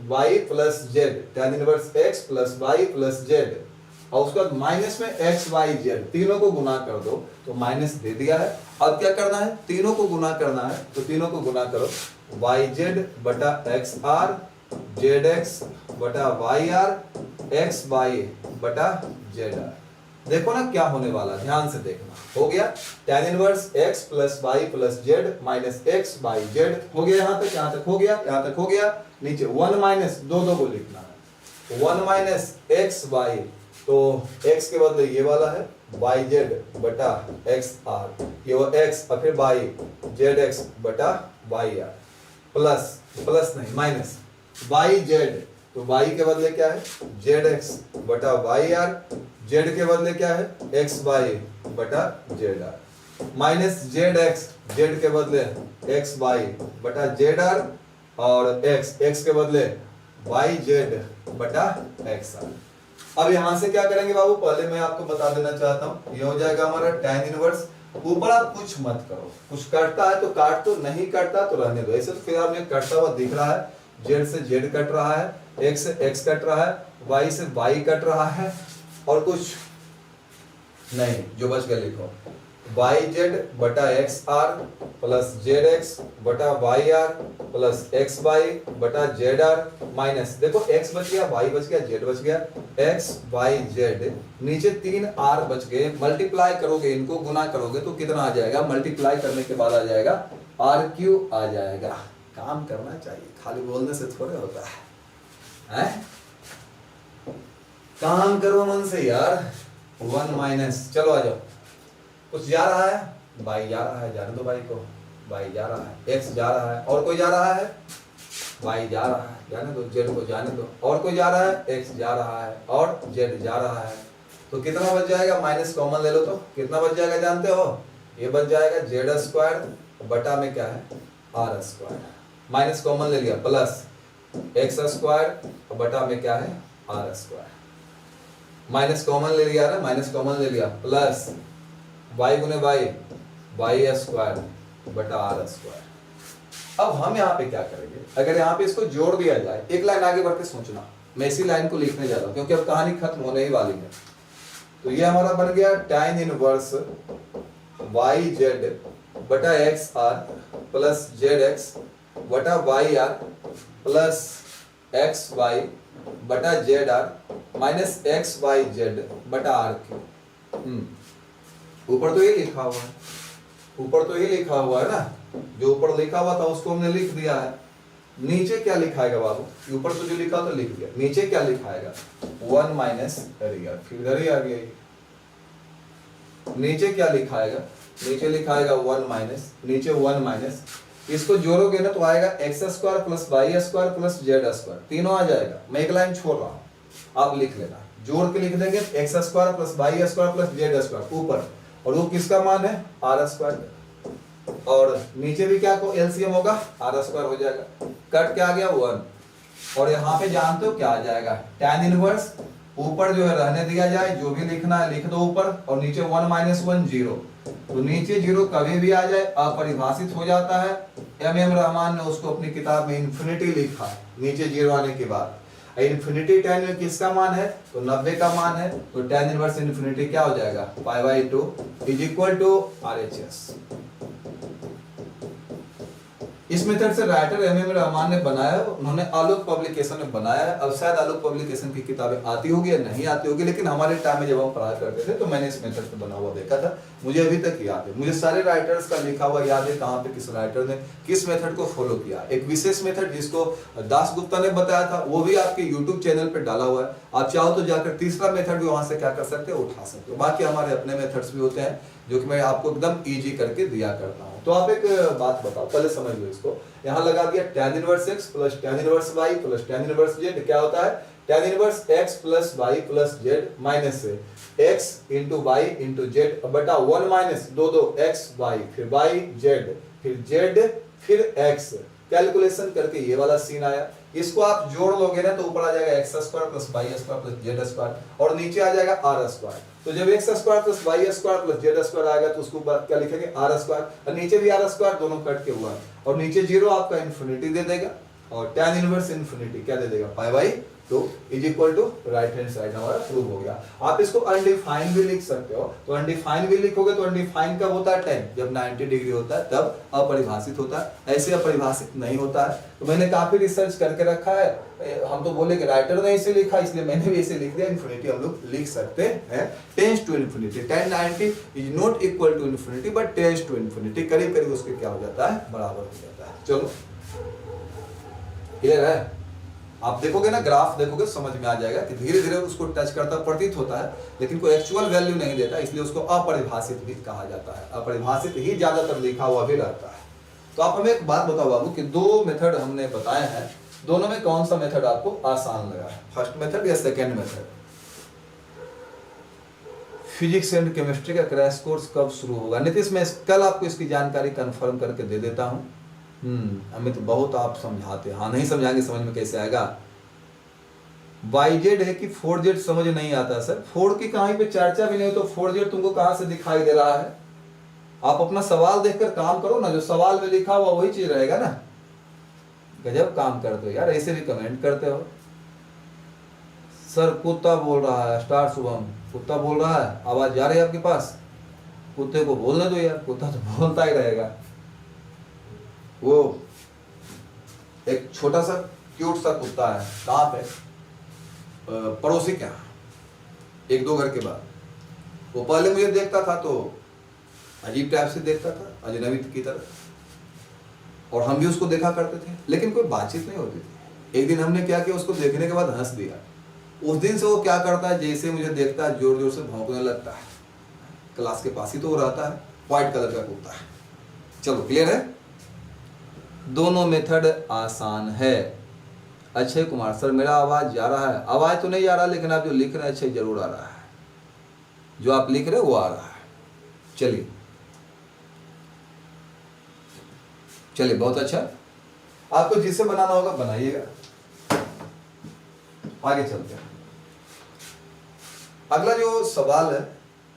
y plus z, tan inverse x plus y plus z और उसके बाद माइनस में x y z, तीनों को गुना कर दो तो माइनस दे दिया है। अब क्या करना है, तीनों को गुना करना है, तो तीनों को गुना करो yz बटा xr, zx बटा yr एक्स बाई बटा जेड आर। देखो ना क्या होने वाला, ध्यान से देखना। हो गया tan inverse x plus y plus z minus x by z. हो गया यहाँ तक हो गया, यहाँ तक हो गया। नीचे 1 माइनस दो को लिखना है, 1 माइनस एक्स बाई, तो x के बदले ये वाला है वाई जेड बटा एक्स आर, ये वो x और फिर बाई जेड एक्स बटा वाई आर, प्लस नहीं माइनस वाई जेड, तो वाई के बदले क्या है जेड एक्स बटा वाई आर, जेड के बदले क्या है एक्स बाई बटा z r, minus z x, z के बदले एक्स बाई बटा जेड आर, और एक्स के बदले वाई जेड बटा एक्स आर। अब यहां से क्या करेंगे बाबू, पहले मैं आपको बता देना चाहता हूं, ये हो जाएगा हमारा tan इनवर्स। ऊपर आप कुछ मत करो, कुछ कटता है तो काट दो, नहीं कटता तो रहने दो। ऐसे तो फिर आपने कटता हुआ दिख रहा है, जेड से जेड कट रहा है, एक्स से एक्स कट रहा है, वाई से वाई कट रहा है, और कुछ नहीं, जो बच गया लिखो वाई जेड बटा x r plus z x बटा y r plus x y बटा जेड आर, माइनस देखो एक्स बच गया, वाई बच गया, जेड बच गया, एक्स वाई जेड, नीचे 3 आर बच गए। मल्टीप्लाई करोगे, इनको गुना करोगे तो कितना आ जाएगा, मल्टीप्लाई करने के बाद आ जाएगा आर क्यू आ जाएगा। काम करना चाहिए, खाली बोलने से थोड़े होता है? काम करो मन से यार। 1 माइनस, चलो आ जाओ, कुछ जा रहा है, बाई जा रहा है, जाने दो बाई को, बाई जा रहा है, एक्स जा रहा है, और कोई जा रहा है, वाई जा रहा है, जाने दो, जेड को जाने दो, और कोई जा रहा है, एक्स जा रहा है, और जेड जा रहा है, तो कितना बच जाएगा, माइनस कॉमन ले लो तो कितना बच जाएगा जानते हो, ये बच जाएगा जेड स्क्वायर बटा में क्या है आर स्क्वायर, माइनस कॉमन ले लिया, प्लस एक्स स्क्वायर बटा में क्या है आर स्क्वायर, माइनस कॉमन ले लिया ना, माइनस कॉमन ले लिया, प्लस वाई गुने वाई स्क्वायर बटा आर स्क्वायर। अब हम यहाँ पे क्या करेंगे, अगर यहाँ पे इसको जोड़ दिया जाए, एक लाइन आगे बढ़ के सोचना, मैं इसी लाइन को लिखने जा रहा हूँ क्योंकि अब कहानी खत्म होने ही वाली है। तो ये हमारा बन गया tan इनवर्स वाई जेड बटा x r plus z x बटा y r plus x y बटा z r minus x y z बटा आर क्यू। ऊपर तो ये लिखा हुआ है, ऊपर तो ये लिखा हुआ है ना, जो ऊपर लिखा हुआ था उसको हमने लिख दिया है। नीचे क्या लिखाएगा बाबू, ऊपर तो जो लिखा तो लिख दिया, नीचे क्या लिखाएगा 1 माइनस, अरे यार फिर इधर ही आ गया ये। नीचे क्या लिखाएगा, नीचे लिखाएगा 1 माइनस, नीचे 1 माइनस, इसको जोड़ोगे ना तो आएगा x square plus y square plus z square, तीनों आ जाएगा। मैं एक लाइन छोड़ रहा हूँ, आप लिख लेना, जोड़ के लिख देंगे x square plus y square plus z square ऊपर, और वो किसका मान है आर स्क्वायर, और नीचे भी क्या को एलसीएम होगा आर स्क्वायर हो जाएगा, कट क्या आ गया 1, और यहाँ पे जानते हो क्या आ जाएगा tan इनवर्स, ऊपर जो है रहने दिया जाए, जो भी लिखना है लिख दो ऊपर, और नीचे 1 माइनस 1 0, तो नीचे 0 कभी भी आ जाए अपरिभाषित हो जाता है। एम रहमान ने उसको अपनी किताब में इन्फिनिटी लिखा है, नीचे 0 आने के बाद। इन्फिनिटी tan में किसका मान है तो 90 का मान है, तो tan इनवर्स इन्फिनिटी क्या हो जाएगा π/2 इज इक्वल टू RHS। इस मेथड से राइटर एम रहमान ने बनाया, उन्होंने आलोक पब्लिकेशन में बनाया है। अब शायद आलोक पब्लिकेशन की किताबें आती होगी या नहीं आती होगी, लेकिन हमारे टाइम में जब हम पढ़ाया करते थे तो मैंने इस मेथड से बना हुआ देखा था, मुझे अभी तक याद है। मुझे सारे राइटर्स का लिखा हुआ याद है कहाँ पे किस राइटर ने किस मेथड को फॉलो किया। एक विशेष मेथड जिसको दास गुप्ता ने बताया था वो भी आपके यूट्यूब चैनल पर डाला हुआ है, आप चाहो तो जाकर तीसरा मेथड भी वहां से क्या कर सकते हो उठा सकते हो। बाकी हमारे अपने मेथड्स भी होते हैं जो कि मैं आपको एकदम इजी करके दिया करता हूँ। तो आप एक बात बताओ, पहले समझ लो इसको, यहाँ लगा दिया tan inverse x plus tan inverse y plus tan inverse z, क्या होता है tan inverse x plus y plus z minus से x into y into z बटा 1 माइनस 2 x y फिर y z फिर z फिर x, कैलकुलेशन करके ये वाला सीन आया। इसको आप जोड़ लोगे ना तो ऊपर आ जाएगा x square plus y square plus z square, और नीचे आ जाएगा आर स्क्वायर। तो जब x square plus y square plus z square आएगा तो उसको क्या लिखेंगे आर स्क्वायर, और नीचे भी आर स्क्वायर, दोनों कट के हुआ है, और नीचे 0 आपका इन्फिनिटी दे देगा, और tan इनवर्स इन्फिनिटी क्या दे देगा π/2। तो is equal to right hand side हमारा प्रूव हो गया। आप इसको अनडिफाइंड भी लिख सकते हो, तो अनडिफाइंड भी लिखोगे तो अनडिफाइंड कब होता है, टाइम जब 90 डिग्री होता है तब अपरिभाषित होता है, ऐसे अपरिभाषित नहीं होता है। तो मैंने काफी रिसर्च करके रखा है, हम तो बोले कि राइटर ने इसे लिखा इसलिए मैंने भी इसे लिख दिया, इन्फिनिटी हम लोग लिख सकते हैं, tends to infinity, 1090 is not equal to infinity but tends to infinity, करीब करीब उसके क्या हो जाता है, बराबर हो जाता है। चलो क्लियर है, आप देखोगे ना ग्राफ देखोगे समझ में आ जाएगा कि धीरे धीरे उसको टच करता प्रतीत होता है, लेकिन कोई एक्चुअल वैल्यू नहीं देता, इसलिए उसको अपरिभाषित भी कहा जाता है, अपरिभाषित ही ज्यादातर लिखा हुआ भी रहता है। तो आप हमें एक बात बताओ बाबू कि दो मेथड हमने बताए हैं, दोनों में कौन सा मेथड आपको आसान लगा है, फर्स्ट मेथड या second method? Physics and chemistry का क्रैश कोर्स कब शुरू होगा? नीतीश मैं कल आपको इसकी जानकारी कंफर्म करके दे देता हूँ। हमें तो बहुत आप समझाते, हाँ नहीं समझाएंगे समझ में कैसे आएगा। YZ है कि 4Z समझ नहीं आता सर, 4 की कहीं पे चर्चा भी नहीं हो तो 4Z तुमको कहां से दिखाई दे रहा है? आप अपना सवाल देखकर काम करो ना, जो सवाल में लिखा हुआ वही चीज रहेगा ना। गजब काम करते हो यार, ऐसे भी कमेंट करते हो। सर कुत्ता बोल रहा है, स्टार शुभम कुत्ता बोल रहा है, आवाज जा रही है आपके पास? कुत्ते को बोलने दो यार, कुत्ता तो बोलता ही रहेगा। वो एक छोटा सा क्यूट सा कुत्ता है, कहाँ पे, पड़ोसी के यहाँ, एक दो घर के बाद। वो पहले मुझे देखता था तो अजीब टाइप से देखता था, अजनबी की तरह, और हम भी उसको देखा करते थे, लेकिन कोई बातचीत नहीं होती थी। एक दिन हमने क्या किया, उसको देखने के बाद हंस दिया। उस दिन से वो क्या करता है, जैसे मुझे देखता है जोर जोर से भौंकने लगता है। क्लास के पास ही तो वो रहता है, व्हाइट कलर का कुत्ता है। चलो क्लियर है, दोनों मेथड आसान है। अक्षय कुमार सर मेरा आवाज जा रहा है? आवाज तो नहीं जा रहा, लेकिन आप जो लिख रहे हैं अक्षय जरूर आ रहा है, जो आप लिख रहे हो वो आ रहा है। चलिए चलिए बहुत अच्छा, आपको जिसे बनाना होगा बनाइएगा। आगे चलते हैं, अगला जो सवाल है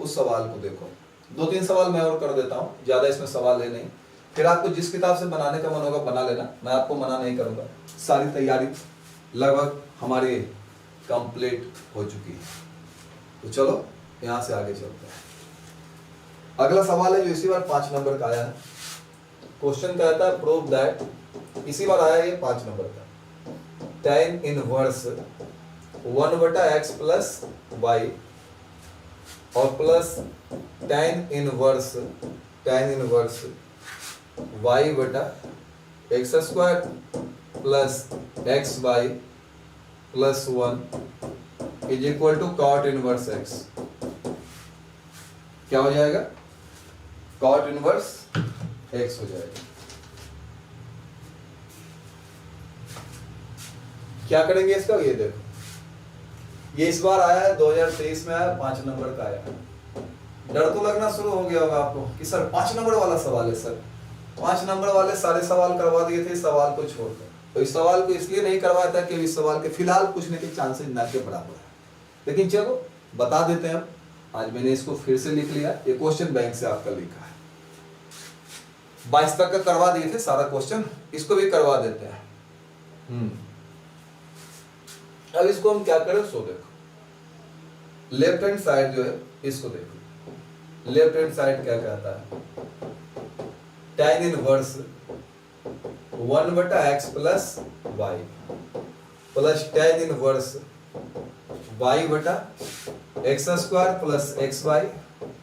उस सवाल को देखो। दो तीन सवाल मैं और कर देता हूं, ज्यादा इसमें सवाल है नहीं, फिर आपको जिस किताब से बनाने का मन होगा बना लेना, मैं आपको मना नहीं करूंगा। सारी तैयारी लगभग हमारी कंप्लीट हो चुकी है, तो चलो यहां से आगे चलते हैं। अगला सवाल है जो इसी बार 5 नंबर का आया है। क्वेश्चन कहता है प्रूव दैट, इसी बार आया ये 5 नंबर का, tan inverse 1/x plus y और प्लस tan इनवर्स y बटा x square plus x y plus 1 is equal to cot inverse x। क्या हो जाएगा? कॉट इनवर्स x हो जाएगा। क्या करेंगे इसका, ये देखो, ये इस बार आया है 2023 में आया, 5 नंबर का आया। डर तो लगना शुरू हो गया होगा आपको कि सर 5 नंबर वाला सवाल है। सर 5 नंबर वाले सारे सवाल करवा दिए थे, इस सवाल को छोड़कर। तो इस सवाल को इसलिए नहीं करवाया था कि इस सवाल के फिलहाल पूछने के चांसेस ना के बराबर है, लेकिन चलो बता देते हैं। आज मैंने इसको फिर से लिख लिया, ये क्वेश्चन बैंक से आपका लिखा है, 22 तक का करवा दिए थे सारा क्वेश्चन, इसको भी करवा देते हैं। अब इसको हम क्या करें, सो देखो, लेफ्ट हैंड साइड जो है इसको देखो, लेफ्ट हैंड साइड क्या कहता है, tan inverse 1/x plus y plus tan inverse y बटा x square plus x y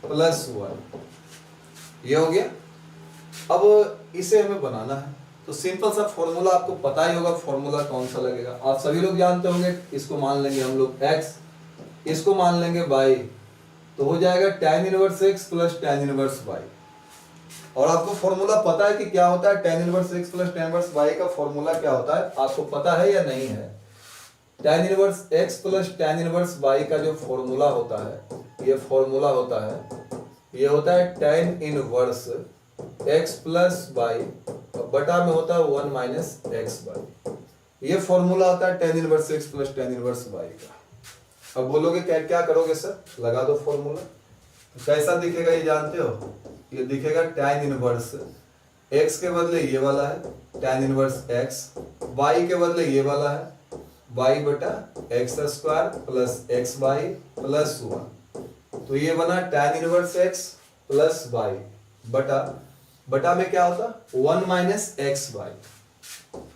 plus 1, ये हो गया। अब इसे हमें बनाना है, तो सिंपल सा फॉर्मूला आपको पता ही होगा, फॉर्मूला कौन सा लगेगा आप सभी लोग जानते होंगे। इसको मान लेंगे हम लोग x, इसको मान लेंगे y, तो हो जाएगा tan inverse x plus tan inverse y। और आपको फॉर्मूला पता है कि क्या होता है, tan inverse x plus tan inverse y का फॉर्मूला क्या होता है, आपको पता है या नहीं है? tan inverse x plus tan inverse y का जो फॉर्मूला होता है, ये फॉर्मूला होता है, ये होता है tan inverse x plus y बटा में होता है 1 माइनस एक्स वाई। ये फॉर्मूला होता है tan inverse x plus tan inverse y का। अब बोलोगे क्या क्या करोगे सर, लगा दो फॉर्मूला। तो कैसा दिखेगा ये जानते हो, ये दिखेगा tan इनवर्स x के बदले ये वाला है tan इनवर्स x, y के बदले ये वाला है वाई बटा x square plus x y plus 1। तो ये बना tan inverse x plus y बटा बटा में क्या होता 1 minus x y,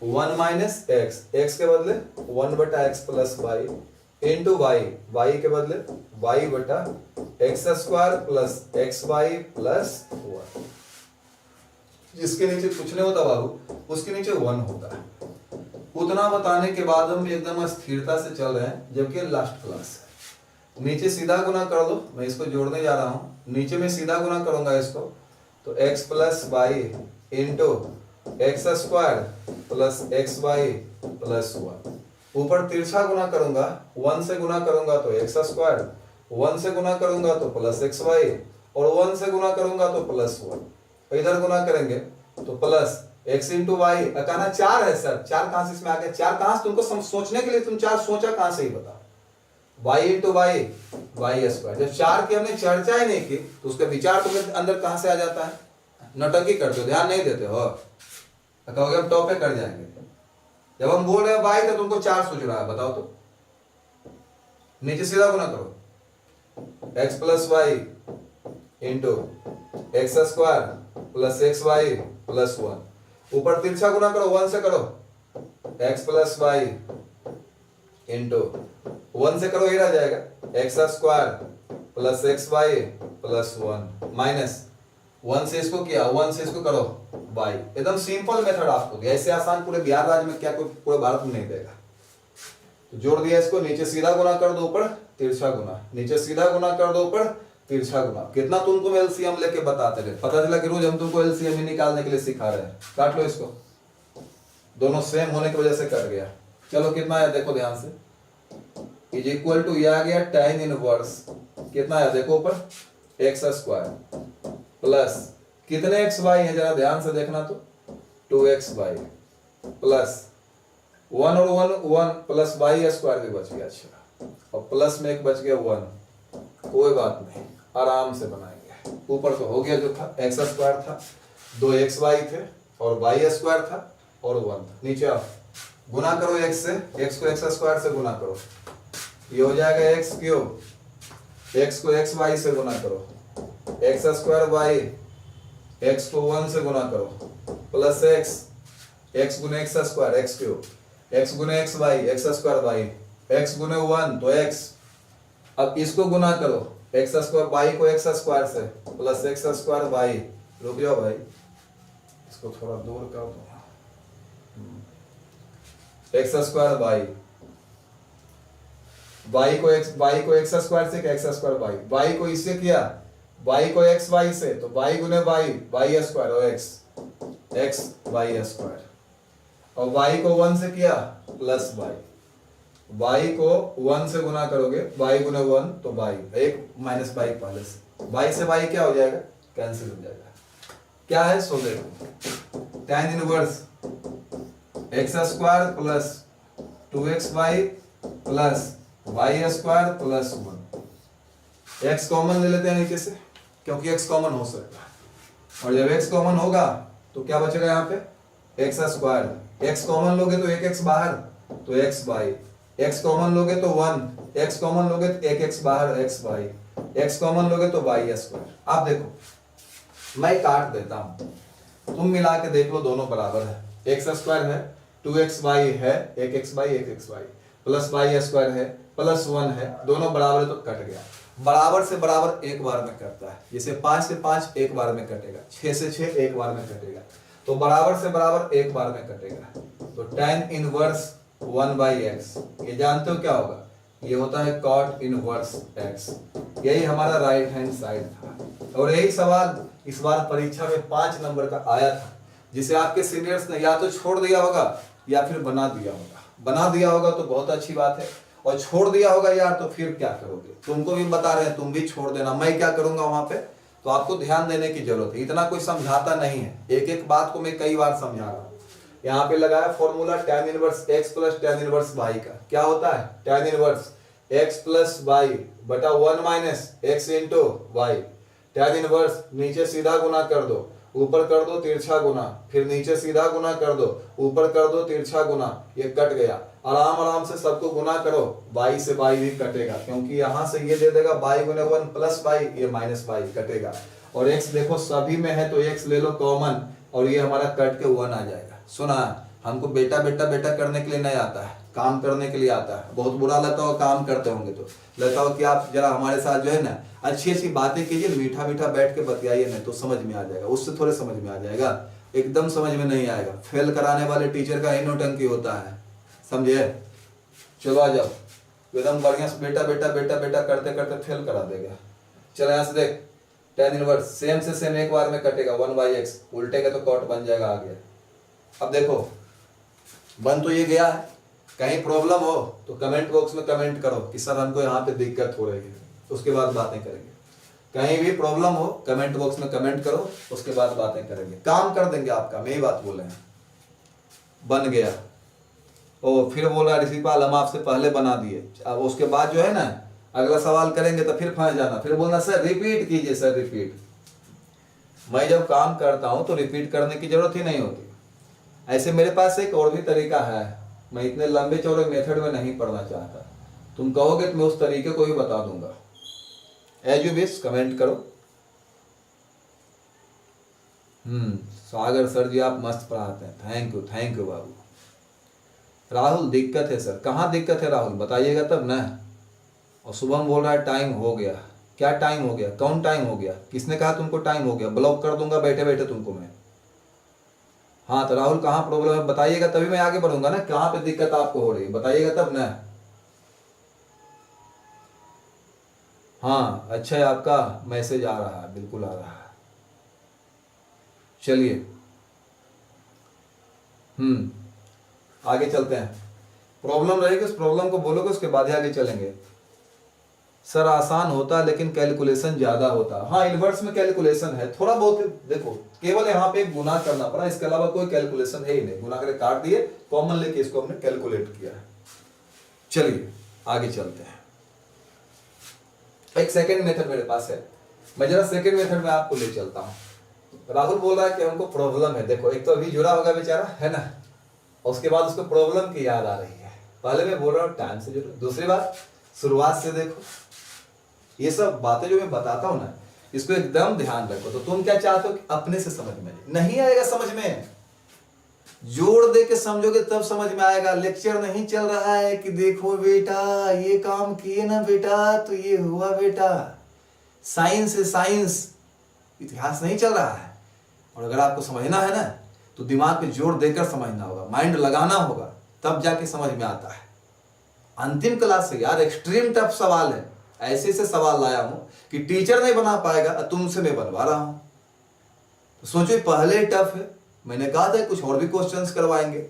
1 minus x, x के बदले 1 बटा x plus y into y, y के बदले वाई बटा x square plus x y plus 1। जिसके नीचे कुछ नहीं होता बाबू, उसके नीचे 1 होता है। उतना बताने के बाद हम एकदम स्थिरता से चल रहे हैं, जबकि लास्ट क्लास है। नीचे सीधा गुना कर दो, मैं इसको जोड़ने जा रहा हूं। नीचे में सीधा गुना करूंगा इसको, तो x plus y into x square plus x y plus 1। ऊपर तिरछा गुना करूंगा, 1 से गुना करूंगा तो एक्स स्क्वायर, 1 से गुना करूंगा तो प्लस एक्स वाई, और 1 से गुना करूंगा तो प्लस 1। इधर गुना करेंगे तो प्लस एक्स इंटू वाई। कहना 4 है सर, 4 कहां से इसमें आ गया? 4 कहां से? तुमको सोचने के लिए तुम 4 सोचा कहां से ही बताओ। Y into y, y square. जब 4 की हमने चर्चा ही नहीं की तो उसका विचार तुम्हें अंदर कहां से आ जाता है? नौटंकी करते हो, ध्यान नहीं देते हो, कहोगे हम टॉप पे कर जाएंगे। जब हम बोल रहे हैं वाई तो तुमको 4 सूझ रहा है, बताओ तो। नीचे सीधा गुना करो, x plus y into x square plus x y plus 1। ऊपर तिरछा गुना करो, 1 से करो, एक्स प्लस वाई इंटू 1 से करो, ये रह जाएगा x square plus x y plus 1 minus 1 से इसको किया, 1 से इसको करो वाई। एकदम सिंपल मेथड आपको दिया, ऐसे आसान पूरे बिहार राज्य में क्या कोई पूरे भारत में नहीं देगा। तो जोड़ दिया इसको, नीचे सीधा गुना कर दो, ऊपर तिरछा गुना, नीचे सीधा गुना कर दो, ऊपर तिरछा गुना। कितना तुमको एलसीएम लेके बताते रहे, पता चला कि रोज हम तुमको एलसीएम ही निकालने के लिए सिखा रहे हैं। काट लो इसको, दोनों सेम होने की वजह से कट गया। चलो कितना आया देखो ध्यान से, इज इक्वल टू, यह आ गया tan इनवर्स, कितना आया देखो ऊपर, एक्स स्क्वायर प्लस कितने एक्स वाई है जरा ध्यान से देखना, तो 2x वाई प्लस 1 और 1 1 प्लस वाई स्क्वायर भी बच गया। अच्छा, और प्लस में एक बच गया 1, कोई बात नहीं, आराम से बनाएंगे। ऊपर तो हो गया जो था, एक्स स्क्वायर था, 2x वाई थे और वाई स्क्वायर था और 1 था। नीचे आओ, गुना करो x से, x को एक्स स्क्वायर से गुना करो, ये हो जाएगा एक्स क्यूब, x को एक्स वाई से गुना करो, एक्स स्क्वायर वाई, x को 1 से गुना करो प्लस x गुने x square x cube, x गुने x y x square y, x गुने 1 तो x। अब इसको गुना करो, एक्स स्क्वायर वाई को एक्स स्क्वायर से प्लस एक्स स्क्वायर वाई। रुक जाओ भाई, इसको थोड़ा दूर कर दो, एक्स स्क्वायर वाई, वाई को एक्स स्क्वायर से एक्स स्क्वायर वाई, वाई को इससे किया, वाई को एक्स वाई से तो वाई गुने वाई, वाई स्क्वायर और एक्स वाई स्क्वायर, और वाई को 1 से किया प्लस वाई, वाई को 1 से गुना करोगे, वाई गुने 1 तो वाई, एक माइनस वाई पहले से, वाई से वाई क्या हो जाएगा, कैंसिल हो जाएगा। क्या है सो देखो, tan inverse x square plus 2x y plus y square plus 1। x common ले लेते हैं नीचे से, क्योंकि x कॉमन हो सकता है, और जब x कॉमन होगा तो क्या बचेगा यहाँ पे, एक्स स्क्वायर, x कॉमन लोगे तो एक x बाहर तो x वाई, x कॉमन लोगे तो 1, x कॉमन लोगे तो एक x बाहर x वाई, x कॉमन लोगे तो वाई स्क्वायर। आप देखो मैं काट देता हूं, तुम मिला के देख लो, दोनों बराबर है, एक्स स्क्वायर है, 2x वाई है, एक x वाई एक x y, plus y square है, प्लस 1 है, दोनों बराबर है तो कट गया। बराबर से बराबर एक बार में कटता है, जैसे 5 से 5 एक बार में कटेगा, 6 से 6 एक बार में कटेगा, तो बराबर से बराबर एक बार में कटेगा। तो tan इनवर्स 1/x, ये जानते हो क्या होगा, ये होता है cot इनवर्स x। यही हमारा राइट हैंड साइड था, और यही सवाल इस बार परीक्षा में 5 नंबर का आया था, जिसे आपके सीनियर्स ने या तो छोड़ दिया होगा या फिर बना दिया होगा। बना दिया होगा तो बहुत अच्छी बात है, और छोड़ दिया होगा यार तो फिर क्या करोगे, तुमको भी बता रहे हैं, तुम भी छोड़ देना। मैं क्या करूंगा वहां पे, तो आपको ध्यान देने की जरूरत है, इतना कोई समझाता नहीं है, एक एक बात को मैं कई बार समझा रहा हूं। यहाँ पे लगाया formula tan inverse x plus tan inverse y का, क्या होता है, tan inverse x plus y बटा 1 minus x into y. tan inverse नीचे सीधा गुना कर दो, ऊपर कर दो तिरछा गुना, फिर नीचे सीधा गुना कर दो, ऊपर कर दो तिरछा गुना, ये कट गया। आराम आराम से सबको गुना करो, y से y भी कटेगा, क्योंकि यहां से ये दे देगा y गुने 1 प्लस y, ये माइनस y कटेगा। और x देखो सभी में है तो x ले लो कॉमन, और ये हमारा कट के 1 आ जाएगा। सुना, हमको बेटा बेटा बेटा करने के लिए नहीं आता है, काम करने के लिए आता है। बहुत बुरा लगता हो काम करते होंगे तो लगता हो कि आप जरा हमारे साथ जो है ना अच्छी अच्छी बातें कीजिए, मीठा मीठा बैठ के बतियाइए, नहीं तो समझ में आ जाएगा, उससे थोड़े समझ में आ जाएगा, एकदम समझ में नहीं आएगा। फेल कराने वाले टीचर का ही नौटंकी होता है, समझे। चलो आ जाओ, एकदम बढ़िया से बेटा बेटा बेटा बेटा करते करते फेल करा देगा। चलो यहाँ से देख, tan इनवर्स सेम से सेम एक बार में कटेगा 1/x, उल्टे का तो कॉट बन जाएगा, आ गया। अब देखो बन तो ये गया है, कहीं प्रॉब्लम हो तो कमेंट बॉक्स में कमेंट करो कि सर हमको यहाँ पे दिक्कत हो रही है, उसके बाद बातें करेंगे। कहीं भी प्रॉब्लम हो कमेंट बॉक्स में कमेंट करो, उसके बाद बातें करेंगे, काम कर देंगे आपका, मैं ही बात बोले हैं। बन गया, ओ फिर बोला ऋषिपाल हम आपसे पहले बना दिए। अब उसके बाद जो है ना अगला सवाल करेंगे तो फिर फंस जाना, फिर बोलना सर रिपीट कीजिए, सर रिपीट। मैं जब काम करता हूं तो रिपीट करने की जरूरत ही नहीं होती। ऐसे मेरे पास एक और भी तरीका है, मैं इतने लंबे चौड़े मेथड में नहीं पढ़ना चाहता, तुम कहोगे तो मैं उस तरीके को भी बता दूंगा। एज यू विश कमेंट करो। सागर सर जी आप मस्त पढ़ाते हैं, थैंक यू बाबू। राहुल दिक्कत है सर, कहाँ दिक्कत है राहुल बताइएगा तब ना। और शुभम बोल रहा है टाइम हो गया, क्या टाइम हो गया, कौन टाइम हो गया, किसने कहा तुमको टाइम हो गया, ब्लॉक कर दूंगा बैठे बैठे तुमको मैं। हाँ तो राहुल कहाँ प्रॉब्लम है बताइएगा, तभी मैं आगे बढ़ूंगा ना, कहाँ पे दिक्कत आपको हो रही है बताइएगा तब ना। हाँ अच्छा है, आपका मैसेज आ रहा है, बिल्कुल आ रहा है। चलिए आगे चलते हैं। प्रॉब्लम रहेगी उस प्रॉब्लम को बोलोगे, उसके बाद ही आगे चलेंगे। सर आसान होता है लेकिन कैलकुलेशन ज्यादा होता है। हाँ इनवर्स में कैलकुलेशन है थोड़ा बहुत, देखो केवल यहाँ पे गुना करना पड़ा, इसके अलावा कोई कैलकुलेशन है ही नहीं। गुना करके काट दिए, कॉमन लेके इसको हमने कैलकुलेट किया है। चलिए आगे चलते हैं। एक सेकेंड मेथड मेरे पास है, मैं जरा सेकेंड मेथड में आपको ले चलता हूं। राहुल बोल रहा है कि हमको प्रॉब्लम है, देखो एक तो अभी जुड़ा होगा बेचारा है ना, उसके बाद उसको प्रॉब्लम की याद आ रही है। पहले मैं बोल रहा हूँ टाइम से जुड़ो, दूसरी बात शुरुआत से देखो। ये सब बातें जो मैं बताता हूं ना, इसको एकदम ध्यान रखो। तो तुम क्या चाहते हो कि अपने से समझ में नहीं आएगा, समझ में जोड़ दे के समझोगे तब समझ में आएगा। लेक्चर नहीं चल रहा है कि देखो बेटा ये काम किए ना बेटा तो ये हुआ बेटा, साइंस है साइंस, इतिहास नहीं चल रहा है। और अगर आपको समझना है ना तो दिमाग पे जोर देकर समझना होगा, माइंड लगाना होगा, तब जाके समझ में आता है। अंतिम क्लास से यार एक्सट्रीम टफ सवाल है, ऐसे ऐसे सवाल लाया हूं कि टीचर नहीं बना पाएगा, तुमसे मैं बनवा रहा हूं। तो सोचो पहले टफ है, मैंने कहा था कुछ और भी क्वेश्चंस करवाएंगे।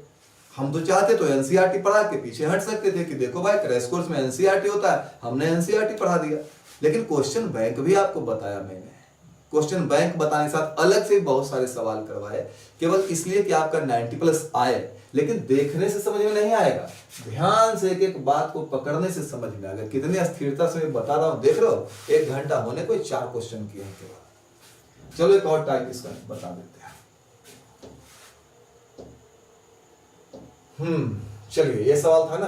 हम तो चाहते तो एनसीईआरटी पढ़ा के पीछे हट सकते थे कि देखो भाई क्रैश कोर्स में एनसीईआरटी होता है, हमने एनसीईआरटी पढ़ा दिया। लेकिन क्वेश्चन बैंक भी आपको बताया मैंने, क्वेश्चन बैंक बताने के साथ अलग से बहुत सारे सवाल करवाए, केवल इसलिए कि आपका 90+ आए। लेकिन देखने से समझ में नहीं आएगा, ध्यान से एक एक बात को पकड़ने से समझ में आएगा। कितनी स्थिरता से मैं बता रहा हूं, देख रहे हो 1 घंटा होने को 4 क्वेश्चन किए हैं केवल। चलो एक और टाइप इसका बता देते हैं। चलिए ये सवाल था ना,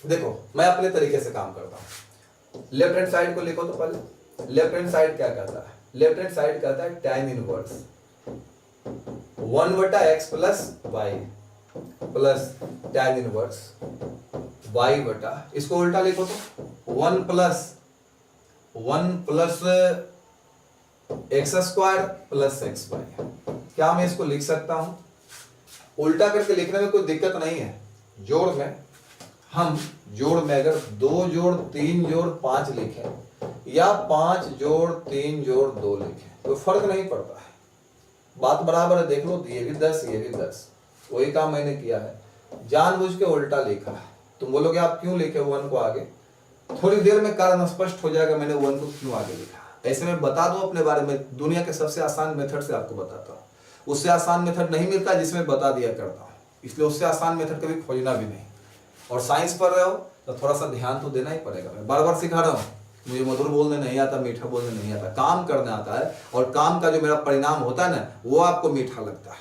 देखो मैं अपने तरीके से काम करता हूं। लेफ्ट हैंड साइड को लिखो तो पहले लेफ्ट हैंड साइड क्या कहता है, लेफ्ट हैंड साइड कहता है tan inverse 1/x plus y plus tan inverse y बटा, इसको उल्टा लिखो तो 1 प्लस x² प्लस xy। क्या मैं इसको लिख सकता हूं? उल्टा करके लिखने में कोई दिक्कत नहीं है। जोड़ में हम जोड़ में अगर 2 जोड़ 3 जोड़ 5 लिखें या 5 जोड़ 3 जोड़ 2 लिखें तो फर्क नहीं पड़ता है, बात बराबर है। देख लो ये भी 10 ये भी 10, वही काम मैंने किया है, जानबूझ के उल्टा लिखा है। तुम बोलोगे आप क्यों लिखे 1 को आगे, थोड़ी देर में कारण स्पष्ट हो जाएगा मैंने 1 को क्यों आगे लिखा। ऐसे में बता दो अपने बारे में, दुनिया के सबसे आसान मेथड से आपको बताता हूँ। उससे आसान मेथड नहीं मिलता जिसमें बता दिया करता हूँ, इसलिए उससे आसान मेथड कभी खोजना भी नहीं। और साइंस पढ़ रहे हो तो थोड़ा सा ध्यान तो देना ही पड़ेगा, मैं बार बार सिखा रहा हूँ। मुझे मधुर बोलने नहीं आता, मीठा बोलने नहीं आता, काम करने आता है, और काम का जो मेरा परिणाम होता है ना वो आपको मीठा लगता है।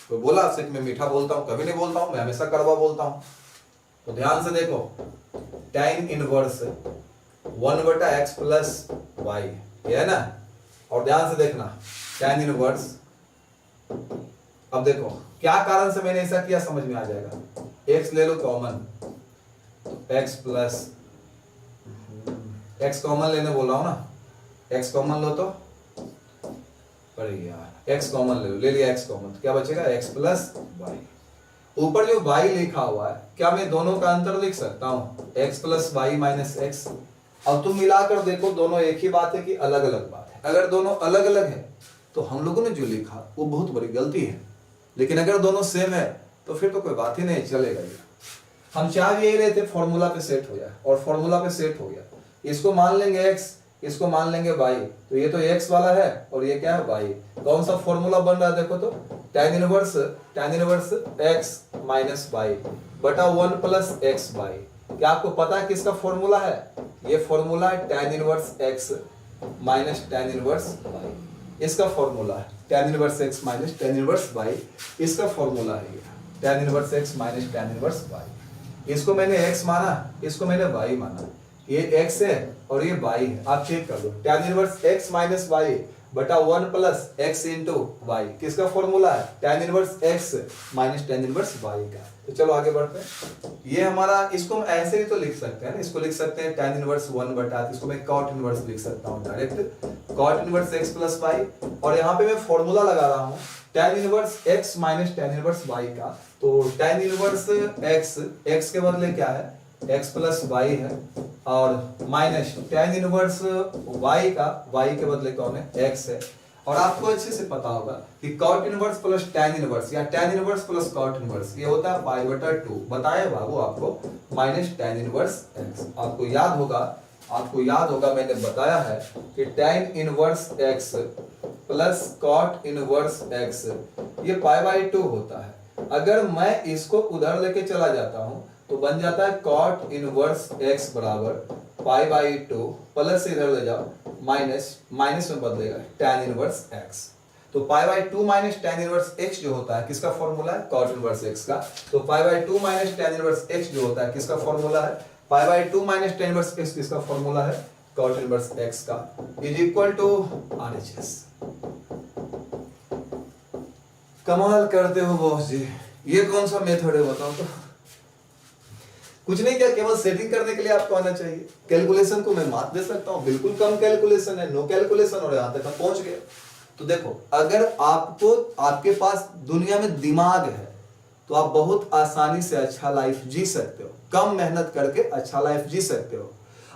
तो बोला आपसे कि मैं मीठा बोलता हूँ? कभी नहीं बोलता हूँ, मैं हमेशा कड़वा बोलता हूँ। तो ध्यान से देखो, tan inverse 1/x plus Y, ये है ना। और ध्यान से देखना tan इनवर्स, अब देखो क्या कारण से मैंने ऐसा किया समझ में आ जाएगा। x ले लो common, x plus x common लेने बोल रहा हूं ना, x कॉमन लो तो अरे यार x कॉमन ले लिया x कॉमन, तो क्या बचेगा x प्लस वाई। ऊपर जो y लिखा हुआ है, क्या मैं दोनों का अंतर लिख सकता हूं? x plus y minus x. अब तुम मिलाकर देखो, दोनों एक ही बात है कि अलग अलग बात है? अगर दोनों अलग अलग है तो हम लोगों ने जो लिखा वो बहुत बड़ी गलती है, लेकिन अगर दोनों सेम है तो फिर तो कोई बात ही नहीं, चलेगा ये। हम चाह यही रहे थे फॉर्मूला पे सेट हो जाए, और फॉर्मूला पे सेट हो गया। इसको मान लेंगे x, इसको मान लेंगे y, तो ये तो x वाला है और ये क्या है y। कौन सा फॉर्मूला बन रहा है देखो तो, tan inverse x minus y बटा 1 प्लस एक्स वाई। क्या आपको पता है किसका फॉर्मूला है? ये फॉर्मूला है tan inverse x minus tan inverse y, इसका फॉर्मूला है tan inverse x minus tan inverse y, इसका फॉर्मूला है ये tan inverse x minus tan inverse y। इसको मैंने x माना, इसको मैंने y माना, ये x है और ये y है। आप चेक कर लो, tan inverse x minus y बटा 1 प्लस x इंटू वाई, किसका फॉर्मूला है? tan inverse x minus tan inverse y का। तो चलो आगे बढ़ते हैं। ये हमारा, इसको हम ऐसे ही तो लिख सकते हैं, इसको लिख सकते हैं tan इनवर्स 1 बटा, इसको मैं cot इनवर्स लिख सकता हूँ direct, cot inverse x plus y। और यहाँ पे मैं फॉर्मूला लगा रहा हूँ tan inverse x minus tan inverse y का। तो tan इनवर्स x के बदले क्या है? x प्लस y है, और माइनस tan इनवर्स y का, y के बदले कौन है? x है। और आपको अच्छे से पता होगा कि cot inverse plus tan inverse या tan inverse plus cot inverse ये होता है पाई बटा 2, बताए बाबू आपको, माइनस tan इनवर्स x। आपको याद होगा मैंने बताया है कि tan inverse x plus cot inverse x ये पाई बाई 2 होता है। अगर मैं इसको उधर लेके चला जाता हूं तो बन जाता है cot इनवर्स x बराबर पाई बाई 2 प्लस इधर ले जाओ माइनस में बदलेगा tan इनवर्स x। तो pi by 2 minus tan inverse x जो होता है किसका फॉर्मूला है? cot इनवर्स x का। तो pi by 2 minus tan inverse x जो होता है किसका फॉर्मूला है? Pi by 2 minus tan inverse x किसका फॉर्मूला है? cot इनवर्स x का, इज इक्वल टू RHS। कमाल करते हो बॉस जी, ये कौन सा मेथड है बताओ तो? कुछ नहीं क्या, केवल सेटिंग करने के लिए आपको आना चाहिए। कैलकुलेशन को मैं मात दे सकता हूं, बिल्कुल कम कैलकुलेशन है, नो कैलकुलेशन, और यहां तक हम पहुंच गए। तो देखो, अगर आपको, आपके पास दुनिया में दिमाग है तो आप बहुत आसानी से अच्छा लाइफ जी सकते हो, कम मेहनत करके अच्छा लाइफ जी सकते हो।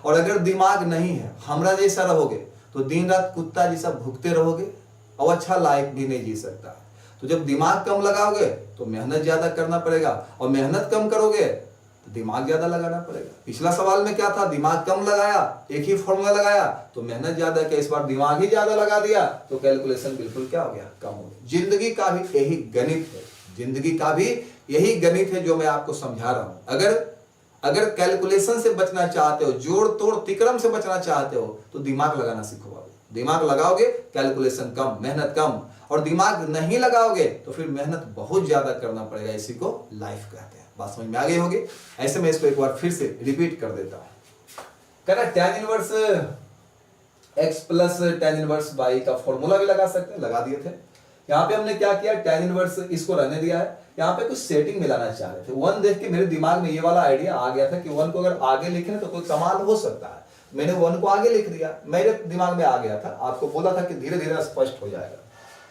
और अगर दिमाग नहीं है, हमरा जैसा रहोगे तो दिन रात कुत्ता जैसा भुगते रहोगे और अच्छा लाइफ भी नहीं जी सकता। तो जब दिमाग कम लगाओगे तो मेहनत ज्यादा करना पड़ेगा, और मेहनत कम करोगे तो दिमाग ज्यादा लगाना पड़ेगा। पिछला सवाल में क्या था? दिमाग कम लगाया, एक ही फॉर्मूला लगाया तो मेहनत ज्यादा किया, इस बार दिमाग ही ज्यादा लगा दिया तो कैलकुलेशन बिल्कुल क्या हो गया? कम हो गया। जिंदगी का भी यही गणित है, जिंदगी का भी यही गणित है जो मैं आपको समझा रहा हूं। अगर कैलकुलेशन से बचना चाहते हो, जोड़ तोड़ तिकड़म से बचना चाहते हो तो दिमाग लगाना सीखो बाबू। दिमाग लगाओगे कैलकुलेशन कम, मेहनत कम, और दिमाग नहीं लगाओगे तो फिर मेहनत बहुत ज्यादा करना पड़ेगा। इसी को लाइफ कहते हैं। बात समझ में आ गई होगी? ऐसे मैं इसको एक बार फिर से रिपीट कर देता हूं। कहना tan inverse x plus tan inverse y का फॉर्मूला भी लगा सकते हैं, लगा दिए थे। यहाँ पे हमने क्या किया? tan इनवर्स इसको रहने दिया है, यहाँ पे कुछ सेटिंग मिलाना चाह रहे थे। 1 देख के मेरे दिमाग में ये वाला आइडिया आ गया था कि 1 को अगर आगे लिखे तो कोई कमाल हो सकता है। मैंने 1 को आगे लिख दिया, मेरे दिमाग में आ गया था। आपको बोला था कि धीरे धीरे स्पष्ट हो जाएगा।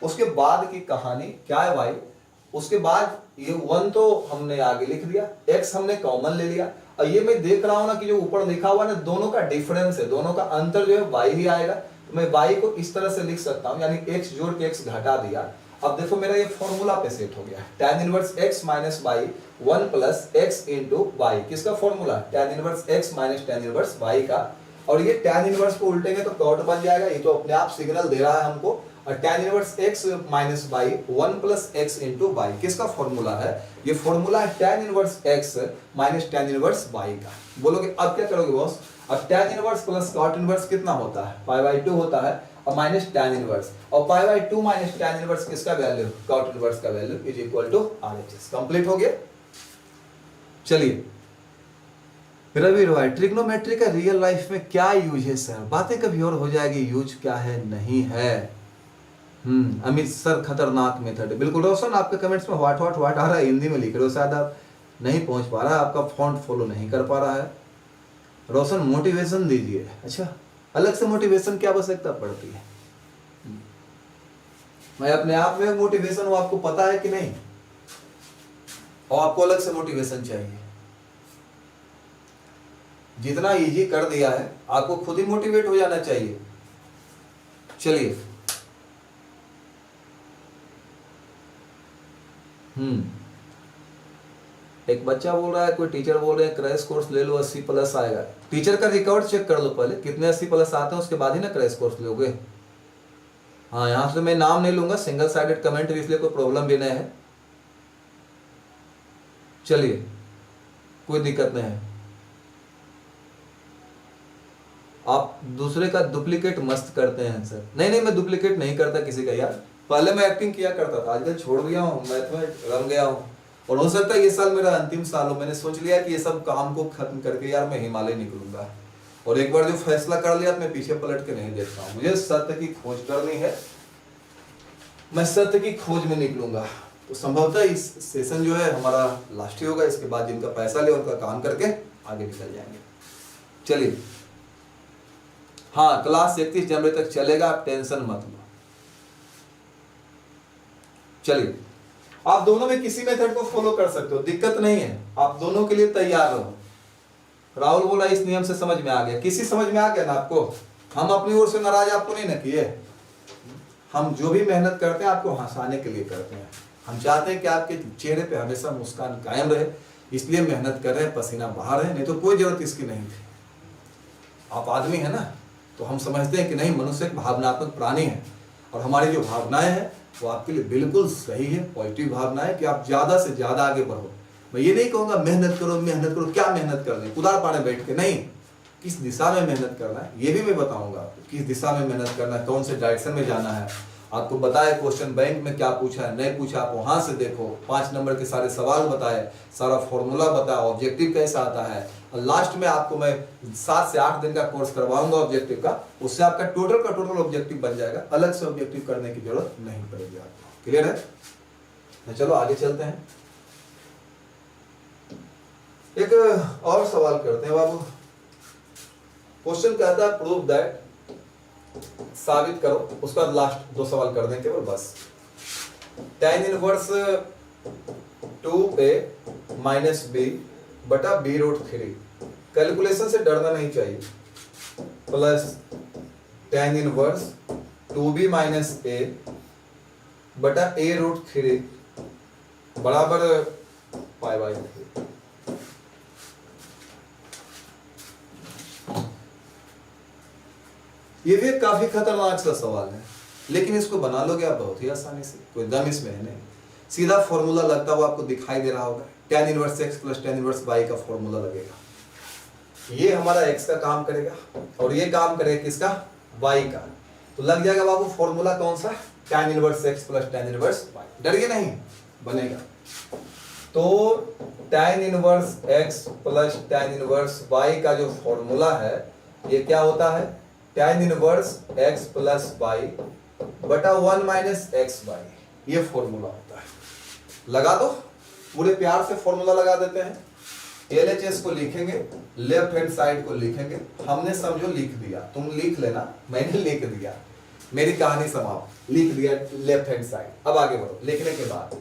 उसके बाद की कहानी क्या है भाई? उसके बाद ये 1 तो हमने आगे लिख दिया, x हमने कॉमन ले लिया, और ये मैं देख रहा हूं ना कि जो ऊपर लिखा हुआ है ना, दोनों का डिफरेंस है, दोनों का अंतर जो है y ही आएगा। तो मैं y को इस तरह से लिख सकता हूं, यानी x जोड़ के x घटा दिया। अब देखो मेरा ये फॉर्मूला पे सेट हो गया, tan inverse x minus y 1 plus x into y. किसका formula? tan inverse x minus tan inverse y का। और ये tan इनवर्स को उल्टेंगे तो कॉट बन जाएगा, ये तो अपने आप सिग्नल दे रहा है हमको। और tan inverse x minus y 1 plus x into y, किसका फॉर्मूला है? ये फॉर्मूला है tan inverse x minus tan inverse y का। बोलोगे अब क्या करोगे बॉस? अब tan inverse plus cot inverse कितना होता है, π/2 होता है, और माइनस tan इनवर्स, और π/2 माइनस tan इनवर्स किसका वैल्यू, cot इनवर्स का value is equal to RHS। Complete हो गया। चलिए रवि रॉय, ट्रिग्नोमेट्री का रियल लाइफ में क्या यूज है सर, बातें कभी और हो जाएगी, यूज क्या है नहीं है। अमित सर खतरनाक मेथड है, बिल्कुल। रोशन आपके कमेंट्स में व्हाट आ रहा है, हिंदी में लिख रहे हो, शायद आप नहीं पहुंच पा रहा है, आपका फॉन्ट फॉलो नहीं कर पा रहा है। रोशन मोटिवेशन दीजिए। अच्छा, अलग से मोटिवेशन की आवश्यकता पड़ती है? मैं अपने आप में मोटिवेशन हूं, आपको पता है कि नहीं, और आपको अलग से मोटिवेशन चाहिए? जितना इजी कर दिया है आपको खुद ही मोटिवेट हो जाना चाहिए। चलिए एक बच्चा बोल रहा है, कोई टीचर बोल रहे हैं क्रैश कोर्स ले लो 80+ आएगा। टीचर का रिकॉर्ड चेक कर लो पहले, कितने 80+ आते हैं, उसके बाद ही ना क्रैश कोर्स लोगे। हाँ, यहां से मैं नाम नहीं लूंगा, सिंगल साइडेड कमेंट, इसलिए कोई प्रॉब्लम भी नहीं है। चलिए कोई दिक्कत नहीं है। आप दूसरे का डुप्लीकेट मस्त करते हैं सर। नहीं, मैं डुप्लीकेट नहीं करता किसी का यार, पहले मैं एक्टिंग किया करता था, आजकल छोड़ दिया हूँ, मैथ में रम गया हूँ, और हो सकता है ये साल मेरा अंतिम साल हो। मैंने सोच लिया कि ये सब काम को खत्म करके यार मैं हिमालय निकलूंगा, और एक बार जो फैसला कर लिया मैं पीछे पलट के नहीं देखता हूँ। मुझे सत्य की खोज करनी है, मैं सत्य की खोज में निकलूंगा। तो संभवतः इस सेशन जो है हमारा लास्ट ही होगा, इसके बाद जिनका पैसा ले उनका काम करके आगे निकल जाएंगे। चलिए, हाँ, क्लास 31 जनवरी तक चलेगा, आप टेंशन मत लो। चलिए, आप दोनों में किसी मेथड को फॉलो कर सकते हो, दिक्कत नहीं है, आप दोनों के लिए तैयार रहो। राहुल बोला इस नियम से समझ में आ गया, किसी समझ में आ गया ना आपको? हम अपनी ओर से नाराज आपको नहीं ना किए, हम जो भी मेहनत करते हैं आपको हंसाने के लिए करते हैं। हम चाहते हैं कि आपके चेहरे पे हमेशा मुस्कान कायम रहे, इसलिए मेहनत कर रहे हैं, पसीना बहा रहे हैं, नहीं तो कोई जरूरत इसकी नहीं थी। आप आदमी है ना, तो हम समझते हैं कि नहीं, मनुष्य एक भावनात्मक प्राणी है, और हमारी जो भावनाएं हैं वो आपके लिए बिल्कुल सही है, पॉजिटिव भावना है कि आप ज्यादा से ज्यादा आगे बढ़ो। मैं ये नहीं कहूंगा मेहनत करो, क्या मेहनत करनी, कुदार पाने बैठ के नहीं, किस दिशा में मेहनत करना है ये भी मैं बताऊंगा, किस दिशा में मेहनत करना है, कौन से डायरेक्शन में जाना है। आपको बताया क्वेश्चन बैंक में क्या पूछा है, नहीं पूछा, आप वहां से देखो, 5 नंबर के सारे सवाल बताए, सारा फॉर्मूला बताया, ऑब्जेक्टिव कैसा आता है, और लास्ट में आपको मैं 7 से 8 दिन का कोर्स करवाऊंगा ऑब्जेक्टिव का, उससे आपका टोटल ऑब्जेक्टिव बन जाएगा, अलग से ऑब्जेक्टिव करने की जरूरत नहीं पड़ेगी आपको। क्लियर है? तो चलो आगे चलते हैं, एक और सवाल करते हैं बाबू। क्वेश्चन कहता है प्रूव दैट, साबित करो, उसका लास्ट 2 सवाल कर दें केवल बस। tan inverse 2a minus b बटा b√3, कैलकुलेशन से डरना नहीं चाहिए, plus tan inverse 2b minus a बटा a√3 बराबर π/3। ये भी काफी खतरनाक सा सवाल है, लेकिन इसको बना लोगे आप बहुत ही आसानी से, कोई दम इसमें है नहीं। सीधा फॉर्मूला लगता हुआ आपको दिखाई दे रहा होगा, tan inverse x plus tan inverse y का फॉर्मूला लगेगा। ये हमारा x का काम करेगा और ये काम करेगा किसका, y का। तो लग जाएगा बाबू फॉर्मूला कौन सा, tan inverse x plus tan inverse y। डरिए नहीं, बनेगा। तो tan inverse x plus tan inverse y का जो फॉर्मूला है ये क्या होता है, tan inverse x plus y बटा 1 माइनस एक्स वाई, ये फॉर्मूला होता है। लगा दो, पूरे प्यार से फॉर्मूला लगा देते हैं। LHS को लिखेंगे, लेफ्ट हैंड साइड को लिखेंगे, हमने समझो लिख दिया, तुम लिख लेना, मैंने लिख दिया, मेरी कहानी समाप्त, लिख दिया लेफ्ट हैंड साइड। अब आगे बढ़ो, लिखने के बाद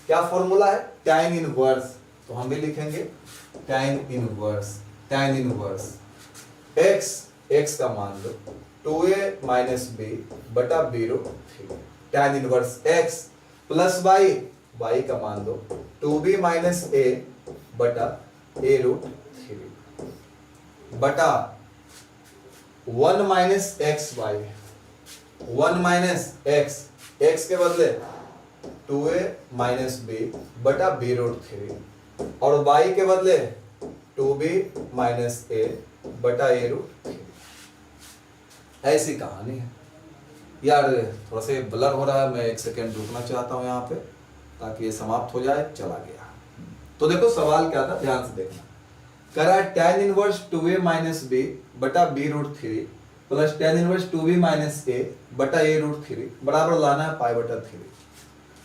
क्या फॉर्मूला है, tan इनवर्स, तो हम भी लिखेंगे tan इनवर्स x का मान लो 2a माइनस b बटा b√3, tan inverse x plus y का मान दो 2b माइनस a बटा a√3 बटा 1 minus x y, 1 minus x के बदले 2a माइनस b बटा b√3 और y के बदले 2b माइनस a बटा ए रूट 3। ऐसी कहानी है यार। थोड़ा सा ब्लर हो रहा है, मैं 1 सेकेंड रुकना चाहता हूँ यहाँ पे ताकि ये समाप्त हो जाए। चला गया। तो देखो सवाल क्या था, ध्यान से देखना। कह रहा है tan inverse 2a minus b बटा b root 3 plus tan inverse 2b minus a बटा ए रूट 3 बराबर लाना है पाई बटा 3।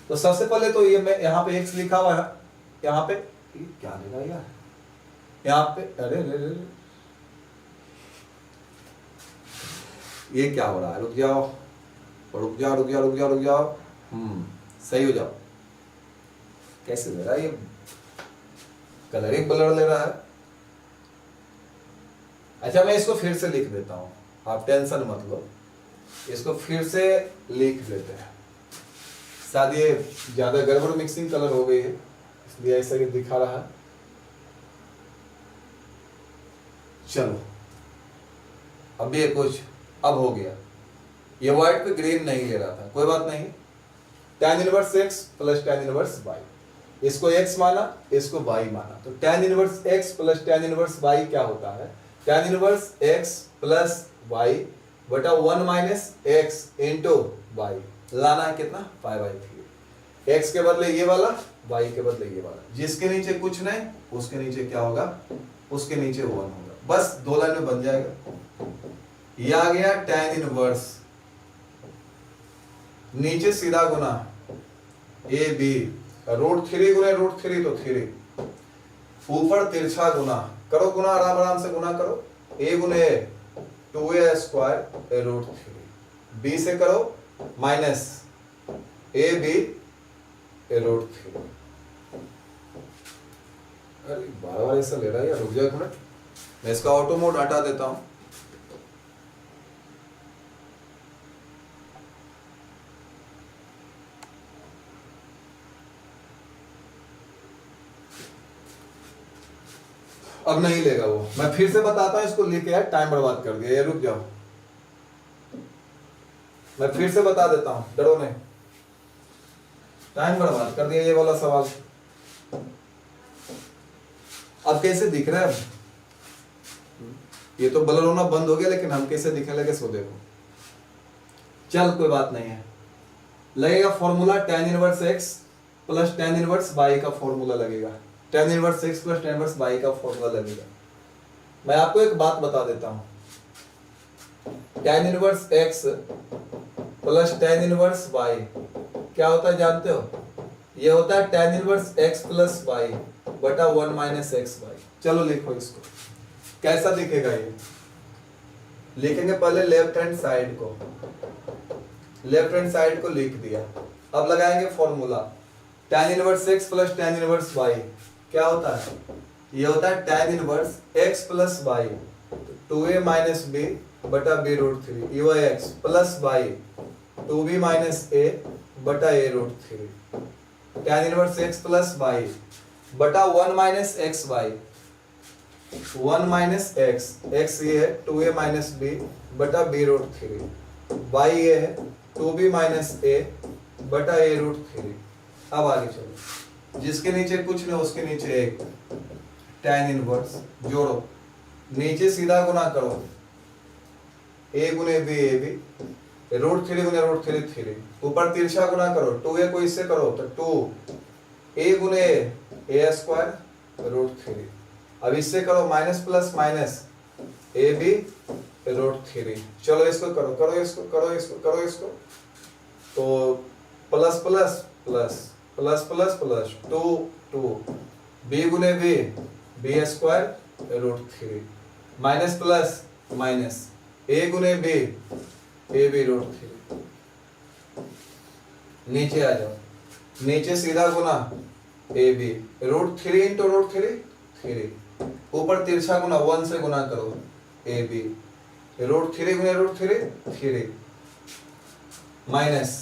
तो सबसे पहले तो ये मैं यहाँ पे x लिखा हुआ है, यहाँ पे क्या लिखा यार, यहाँ पे अरे ये क्या हो रहा है, रुक जाओ रुक जाओ रुक जाओ रुक जाओ रुक जाओ, सही हो जाओ। कैसे ले रहा है ये, कलरिंग ब्लर ले रहा है। अच्छा मैं इसको फिर से लिख देता हूं, आप टेंशन मत लो, इसको फिर से लिख देते हैं। शायद ये ज्यादा गड़बड़ मिक्सिंग कलर हो गई है इसलिए ऐसा ही दिखा रहा है। चलो अब ये कुछ अब हो गया, ये व्हाइट पे ग्रीन नहीं ले रहा था, कोई बात नहीं। tan inverse x plus tan inverse y, इसको x माना इसको y माना, तो tan inverse x plus tan inverse y क्या होता है, tan inverse x plus y बटा 1 माइनस x इंटू y, लाना है कितना पाई बाई 3। x के बदले ये वाला, y के बदले ये वाला, जिसके नीचे कुछ नहीं उसके नीचे क्या होगा, उसके नीचे 1 होगा। बस 2 लाइन में बन जाएगा। ये आ गया tan इनवर्स, नीचे सीधा गुना ए बी रूट 3 गुने रूट 3 तो 3, ऊपर तिरछा गुना करो, गुना आराम आराम से गुना करो, ए गुने 2a स्क्वायर रूट 3, बी से करो माइनस ए बी रूट 3। अरे बार बार ऐसा ले रहा है यार, रुक जाओ एक मिनट, मैं इसका ऑटो मोड हटा देता हूं। अब नहीं लेगा वो, मैं फिर से बताता हूं, इसको लेके यार टाइम बर्बाद कर दिया। ये रुक जाओ, मैं फिर से बता देता हूं, डरो नहीं, टाइम बर्बाद कर दिया ये वाला सवाल। अब कैसे दिख रहा है, ये तो ब्लर होना बंद हो गया, लेकिन हम कैसे दिखने लगे सो देखो। चल कोई बात नहीं है, लगेगा formula tan inverse x plus tan inverse y का फॉर्मूला लगेगा, tan inverse x plus tan inverse y का फॉर्मूला लगेगा। मैं आपको एक बात बता देता हूं, tan inverse x plus tan inverse y क्या होता है जानते हो, ये होता है tan inverse x plus y बटा 1 माइनस एक्स वाई। चलो लिखो इसको, कैसा दिखेगा ये, लिखेंगे पहले लेफ्ट हैंड साइड को, लेफ्ट हैंड साइड को लिख दिया। अब लगाएंगे formula, tan inverse x plus tan inverse y क्या होता है, ये होता है tan inverse x plus y 2a minus b बटा b रूट 3 यू x plus y 2b minus a बटा a root 3, tan inverse x plus y बटा 1 minus x y, 1 minus x, x ये है 2a माइनस b बटा b root 3, y ये है 2b minus a बटा a रूट 3। अब आगे चलो, जिसके नीचे कुछ नहीं उसके नीचे एक tan इनवर्स जोड़ो, नीचे सीधा गुना करो, a गुने b ए बी रूट 3 गुने रूट 3 3, ऊपर तिरछा गुना करो, 2a को इससे करो तो 2a गुने ए स्क्वायर रूट 3, अब इससे करो minus plus minus a b root 3। चलो इसको करो, करो इसको, करो इसको, करो इसको, तो plus plus plus plus plus plus 2 2 b गुने b b square root 3 minus plus minus a गुने बी ए बी रूट 3। नीचे आ जाओ, नीचे सीधा गुना a b root 3 into root 3 3, ऊपर तिरछा गुना 1 से गुना करो ए बी रूट 3 गुने रूट 3 3, माइनस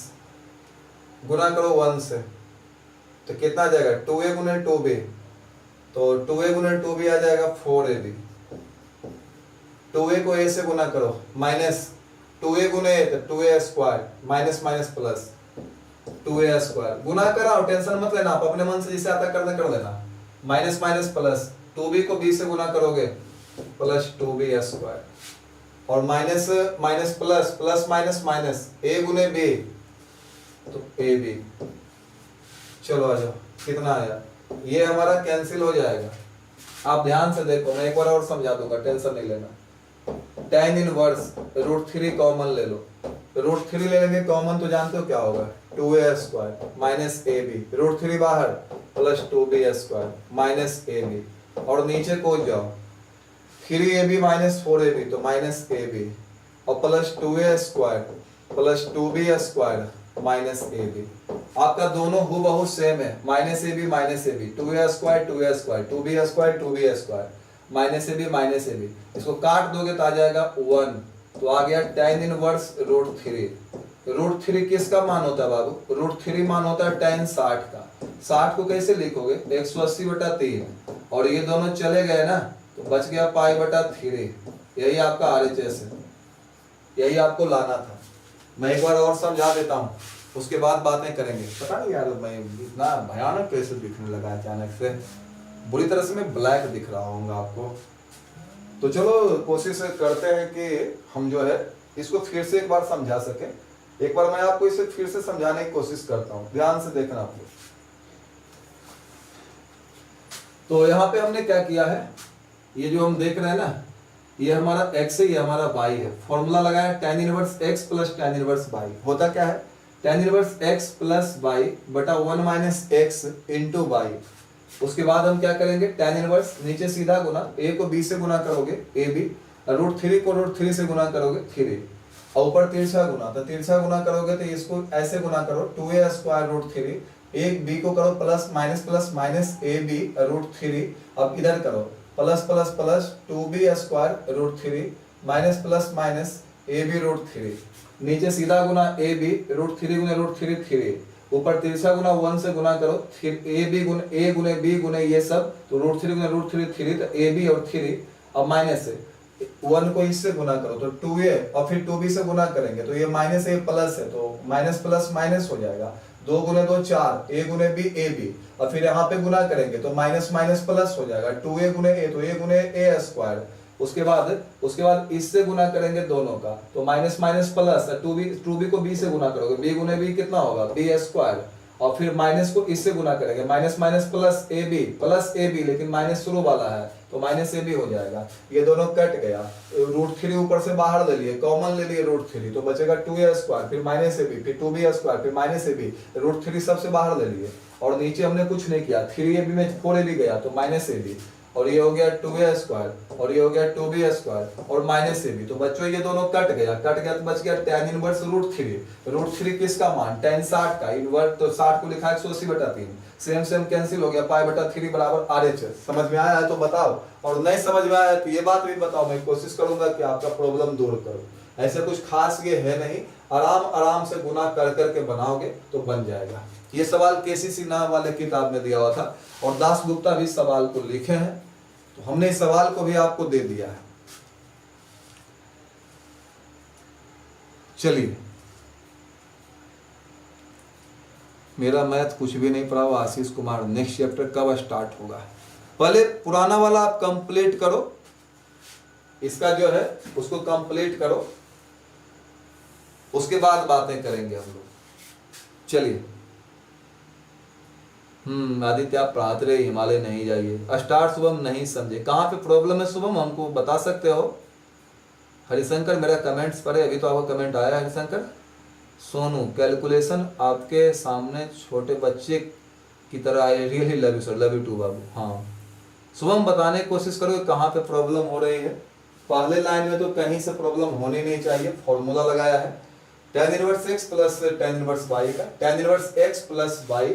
गुना करो 1 से तो कितना आ जाएगा 2a गुने 2b, तो 2a गुने 2b आ जाएगा 4ab, 2a को a से गुना करो माइनस 2a गुने 2a square minus minus plus 2a square, गुना कराओ, टेंशन मत लेना, आप अपने मन से जिसे आता करने कर लेना, माइनस माइनस प्लस 2b को b से गुना करोगे प्लस 2b²। और minus minus plus, plus minus minus, a गुने b तो ab। चलो आ जाओ, कितना आया, ये हमारा कैंसिल हो जाएगा। आप ध्यान से देखो, मैं एक बार और समझा दूंगा, टेंशन नहीं लेना। tan इनवर्स √3 कॉमन ले लो, √3 ले लेंगे कॉमन तो जानते हो क्या होगा, 2a² माइनस ab, √3 बाहर प्लस 2b² माइनस ab। और नीचे को जाओ, 3ab माइनस 4ab तो माइनस ab, और plus 2a² plus 2b² minus ab। आपका दोनों हूबहू सेम है, minus ab minus ab, 2a² 2a², 2b² 2b², minus ab minus ab। इसको काट दोगे तो आ जाएगा 1, तो आ गया tan इनवर्स √3। √3 किसका मान होता है बाबू, √3 मान होता है tan 60 का। 60 को कैसे लिखोगे, 180/3, और ये दोनों चले गए ना तो बच गया π/3। यही आपका RHS है, यही आपको लाना था। मैं एक बार और समझा देता हूँ, उसके बाद बातें करेंगे। पता नहीं यार मैं इतना भयानक कैसे दिखने लगा अचानक से, बुरी तरह से मैं ब्लैक दिख रहा हूँ आपको। तो चलो कोशिश करते हैं कि हम जो है इसको फिर से एक बार समझा सके। एक बार मैं आपको इसे फिर से समझाने की कोशिश करता हूँ, ध्यान से देखना आप लोग। तो यहाँ पे हमने क्या किया है, ये जो हम देख रहे हैं ना, ये हमारा x है, ये हमारा y है। फॉर्मूला लगाया tan inverse x plus tan inverse y। होता क्या है, tan inverse x plus y बटा 1 माइनस x इंटू y। उसके बाद हम क्या करेंगे, tan इनवर्स नीचे सीधा गुना, a को b से गुना करोगे ab, √3 को √3 से गुना करोगे 3, और ऊपर तिरछा गुना, तो तिरछा गुना करोगे तो इसको ऐसे गुना करो 2a² √3, एक b को करो प्लस माइनस ab √3। अब इधर करो plus plus plus 2b² √3 minus plus minus ab √3, नीचे सीधा गुना ab √3 गुने √3 3, ऊपर तिरछा गुना 1 से गुना करो, फिर ab गुने a गुने b गुने ये सब, तो √3 गुने √3 3, तो ab और 3। अब माइनस 1 को इससे गुना करो तो 2a, और फिर 2b से गुना करेंगे तो ये माइनस a प्लस है, तो माइनस प्लस माइनस हो जाएगा, 2 गुने 2 4, a गुने b ab, और फिर यहाँ पे गुना करेंगे तो माइनस माइनस प्लस हो जाएगा, 2a गुने a तो a गुने a²। उसके बाद इससे गुना करेंगे दोनों का, तो माइनस माइनस प्लस, 2b को b से गुना करोगे, b गुने b कितना होगा b², और फिर माइनस को इससे गुना करेंगे, माइनस माइनस प्लस ab, लेकिन माइनस शुरू वाला है तो माइनस ab हो जाएगा। ये दोनों कट गया, √3 ऊपर से बाहर ले लिए, कॉमन ले लिए √3, तो बचेगा 2a², फिर माइनस ab, फिर 2b², फिर माइनस ab, √3 सबसे बाहर ले लिए, और नीचे हमने कुछ नहीं किया, 3ab में 4ab गया तो माइनस ab, और ये हो गया 2a², और ये हो गया 2b² और माइनस ab। तो बच्चों ये दोनों कट गया तो बच गया tan इनवर्स √3 किसका मान, tan 60 का, इनवर्स तो 60 को लिखा 180/3, सेम कैंसिल हो गया, π/3 बराबर RHS। समझ में आया है तो बताओ, और नहीं समझ में आया तो ये बात भी बताओ, मैं कोशिश करूंगा कि आपका प्रॉब्लम दूर करूं। ऐसा कुछ खास ये है नहीं, आराम से गुना कर करके बनाओगे तो बन जाएगा। ये सवाल KCC नाम वाले किताब में दिया हुआ था, और दास गुप्ता भी सवाल को लिखे हैं, तो हमने इस सवाल को भी आपको दे दिया है। चलिए, मेरा मैथ कुछ भी नहीं पढ़ा हुआ आशीष कुमार, नेक्स्ट चैप्टर कब स्टार्ट होगा, पहले पुराना वाला आप कंप्लीट करो, इसका जो है उसको कंप्लीट करो, उसके बाद बातें करेंगे हम लोग। चलिए, आदित्य आप पढ़ाते रहे, हिमालय नहीं जाइए। स्टार्ट शुभम नहीं समझे, कहाँ पे प्रॉब्लम है शुभम, हमको बता सकते हो? हरिशंकर मेरा कमेंट्स पढ़े, अभी तो आपका कमेंट आया हरिशंकर। सोनू, कैलकुलेशन आपके सामने छोटे बच्चे की तरह आए, really love you sir, love you too बाबू। हाँ शुभम, बताने की कोशिश करो कहाँ पे प्रॉब्लम हो रही है। पहले लाइन में तो कहीं से प्रॉब्लम होनी नहीं चाहिए, फॉर्मूला लगाया है tan inverse x plus tan inverse y का, tan inverse x plus y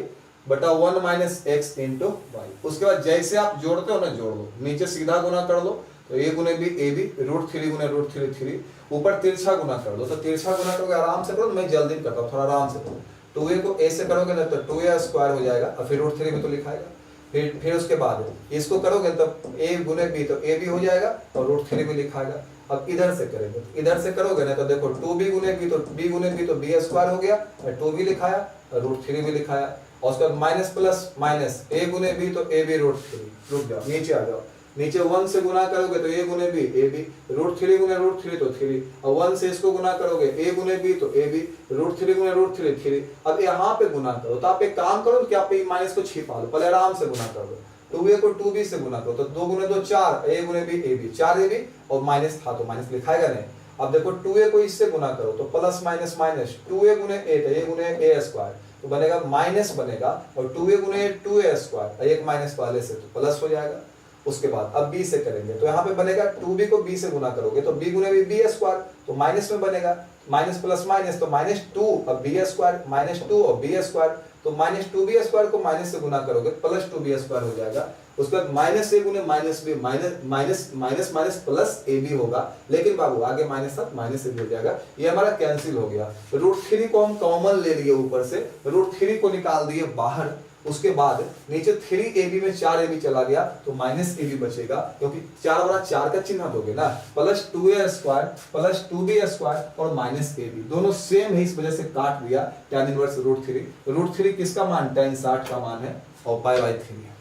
बटा 1 माइनस x इंटू वाई। उसके बाद जैसे आप जोड़ते हो ना, जोड़ दो, नीचे सीधा गुना कर दो तो a गुने b ab, √3 गुने √3 3, ऊपर तिरछा गुना कर दो, तो तिरछा गुना करोगे, आराम से करो, मैं जल्दी करता हूँ, थोड़ा आराम से करो। 2a को a से करोगे ना तो 2a² हो जाएगा, और फिर √3 भी तो लिखाएगा, फिर उसके बाद इसको करोगे तो a गुने b तो a भी हो जाएगा, और √3 भी लिखाएगा। अब इधर से करेंगे, इधर से करोगे ना तो देखो 2b गुने b तो b गुने b तो b² हो गया, और 2 भी लिखाया और √3 भी लिखाया, और उसके बाद माइनस प्लस माइनस a गुने b तो a भी √3। रुक जाओ, नीचे आ जाओ, नीचे 1 से गुना करोगे तो a गुने b a b, √3 गुने √3 तो 3, और 1 से इसको गुना करोगे a गुने b तो a b, √3 गुने √3 3। अब यहाँ पे गुना करो तो आप एक काम करो कि आप माइनस को छिपा लो, पहले आराम से गुना कर दो। 2a को 2b से गुना करो तो 2 गुने 2 4, a गुने b a b, 4ab, और माइनस था तो माइनस लिखाएगा नहीं। अब देखो 2a को इससे गुना करो तो प्लस माइनस माइनस, 2a गुने 8, a गुने a स्क्वायर तो बनेगा माइनस बनेगा, और 2a गुने 2a स्क्वायर, एक माइनस पहले से तो प्लस हो जाएगा। उसके बाद अब b से करेंगे तो यहाँ पे बनेगा 2b को b से गुना करोगे तो b गुने b स्क्वायर तो माइनस में बनेगा, माइनस प्लस माइनस तो -2, अब b स्क्वायर -2 और b स्क्वायर तो -2b स्क्वायर को माइनस से गुना करोगे प्लस 2b स्क्वायर हो जाएगा। उसके बाद -a गुने -b minus minus plus ab होगा, लेकिन बाबू आगे माइनस साथ माइनस ab हो जाएगा, ये हमारा कैंसिल हो गया। √3 को हम कॉमन ले लिए ऊपर से, √3 को निकाल दिए बाहर। उसके बाद नीचे 3ab में 4ab चला गया तो -ab बचेगा, क्योंकि 4 बड़ा 4 का चिन्ह दोगे ना, plus 2a square plus 2b square और -ab दोनों सेम है, इस वजह से काट दिया tan इनवर्स √3। √3 किसका मान, tan 60 का मान है, और π/3 है।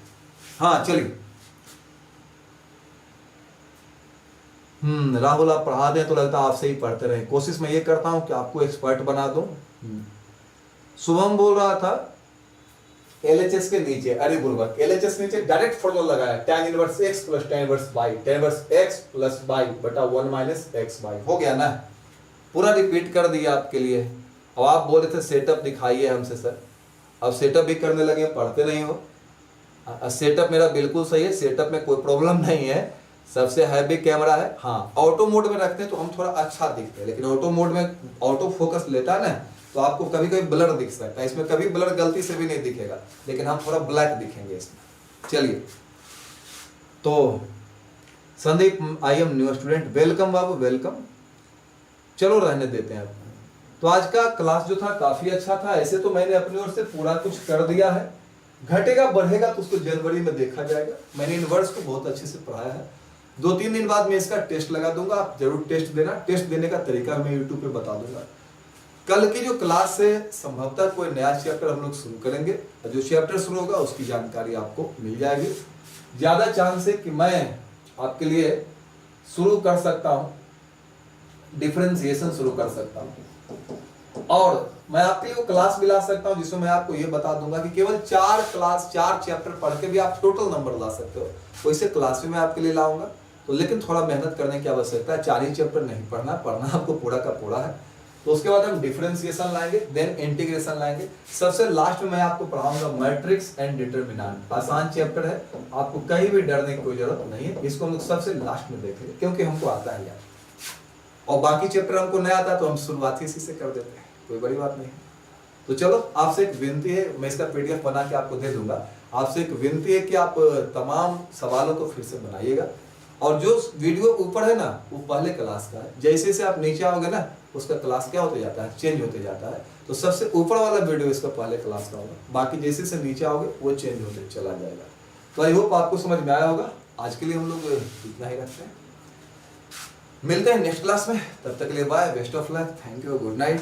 हाँ चलिए, राहुल आप पढ़ा दें तो लगता है आपसे ही पढ़ते रहे, कोशिश मैं ये करता हूं कि आपको एक्सपर्ट बना दूं। शुभम बोल रहा था LHS के नीचे, अरे बुलवर्क LHS नीचे डायरेक्ट फॉर्मूला लगाया, tan inverse x plus tan inverse y, tan inverse x plus y बटा 1 माइनस xy, हो गया ना। पूरा रिपीट कर दिया आपके लिए। अब आप बोल रहे थे सेटअप दिखाइए हमसे सर, अब सेटअप भी करने लगे, पढ़ते नहीं हो। सेटअप मेरा बिल्कुल सही है, सेटअप में कोई प्रॉब्लम नहीं है, सबसे हैवी कैमरा है। हाँ ऑटो मोड में रखते हैं तो हम थोड़ा अच्छा दिखते हैं, लेकिन ऑटो मोड में ऑटो फोकस लेता है ना तो आपको कभी कभी ब्लर दिख सकता है, इसमें कभी ब्लर गलती से भी नहीं दिखेगा, लेकिन हम थोड़ा ब्लैक दिखेंगे इसमें। चलिए, तो Sandeep I am new student, welcome Babu welcome. चलो रहने देते हैं। तो आज का क्लास जो था काफी अच्छा था, ऐसे तो मैंने अपनी ओर से पूरा कुछ कर दिया है, घटेगा बढ़ेगा तो उसको जनवरी में देखा जाएगा। मैंने इनवर्स को बहुत अच्छे से पढ़ाया है, 2-3 दिन बाद मैं इसका टेस्ट लगा दूंगा, आप जरूर टेस्ट देना। टेस्ट देने का तरीका मैं यूट्यूब पे बता दूंगा। कल की जो क्लास से संभवतः कोई नया चैप्टर हम लोग शुरू करेंगे, और जो चैप्टर शुरू होगा उसकी जानकारी आपको मिल जाएगी। ज्यादा चांस है कि मैं आपके लिए शुरू कर सकता हूं, डिफरेंशिएशन शुरू कर सकता हूं, और मैं आपके लिए क्लास भी ला सकता हूं जिसमें मैं आपको ये बता दूंगा कि केवल 4 चैप्टर पढ़ के भी आप टोटल नंबर ला सकते हो। तो इसे क्लास में मैं आपके लिए लाऊंगा, तो लेकिन थोड़ा मेहनत करने की आवश्यकता है। 4 ही चैप्टर नहीं पढ़ना आपको पूरा का पूरा है। तो उसके बाद हम डिफरेंशिएशन लाएंगे, देन इंटीग्रेशन लाएंगे, सबसे लास्ट में मैं आपको पढ़ाऊंगा मैट्रिक्स एंड डिटरमिनेंट। आसान चैप्टर है, आपको कहीं भी डरने की कोई जरूरत नहीं है, इसको हम लोग सबसे लास्ट में देखेंगे क्योंकि हमको आता है यार, और बाकी चैप्टर हमको नहीं आता तो हम शुरुआत इसी से कर देते हैं, कोई बड़ी बात नहीं। तो चलो, आपसे एक विनती है, मैं इसका PDF बना के आपको दे दूंगा। आपसे एक विनती है कि आप तमाम सवालों को फिर से बनाइएगा, और जो वीडियो ऊपर है ना वो पहले क्लास का है, जैसे से आप नीचे आओगे ना उसका क्लास क्या होते जाता है, चेंज होते जाता है। तो सबसे ऊपर वाला वीडियो इसका पहले क्लास का होगा, बाकी जैसे से नीचे आओगे वो चेंज होते चला जाएगा। तो आई होप आपको समझ में आया होगा। आज के लिए हम लोग इतना ही रखते हैं, मिलते हैं नेक्स्ट क्लास में, तब तक के लिए bye, best of luck, thank you, good night.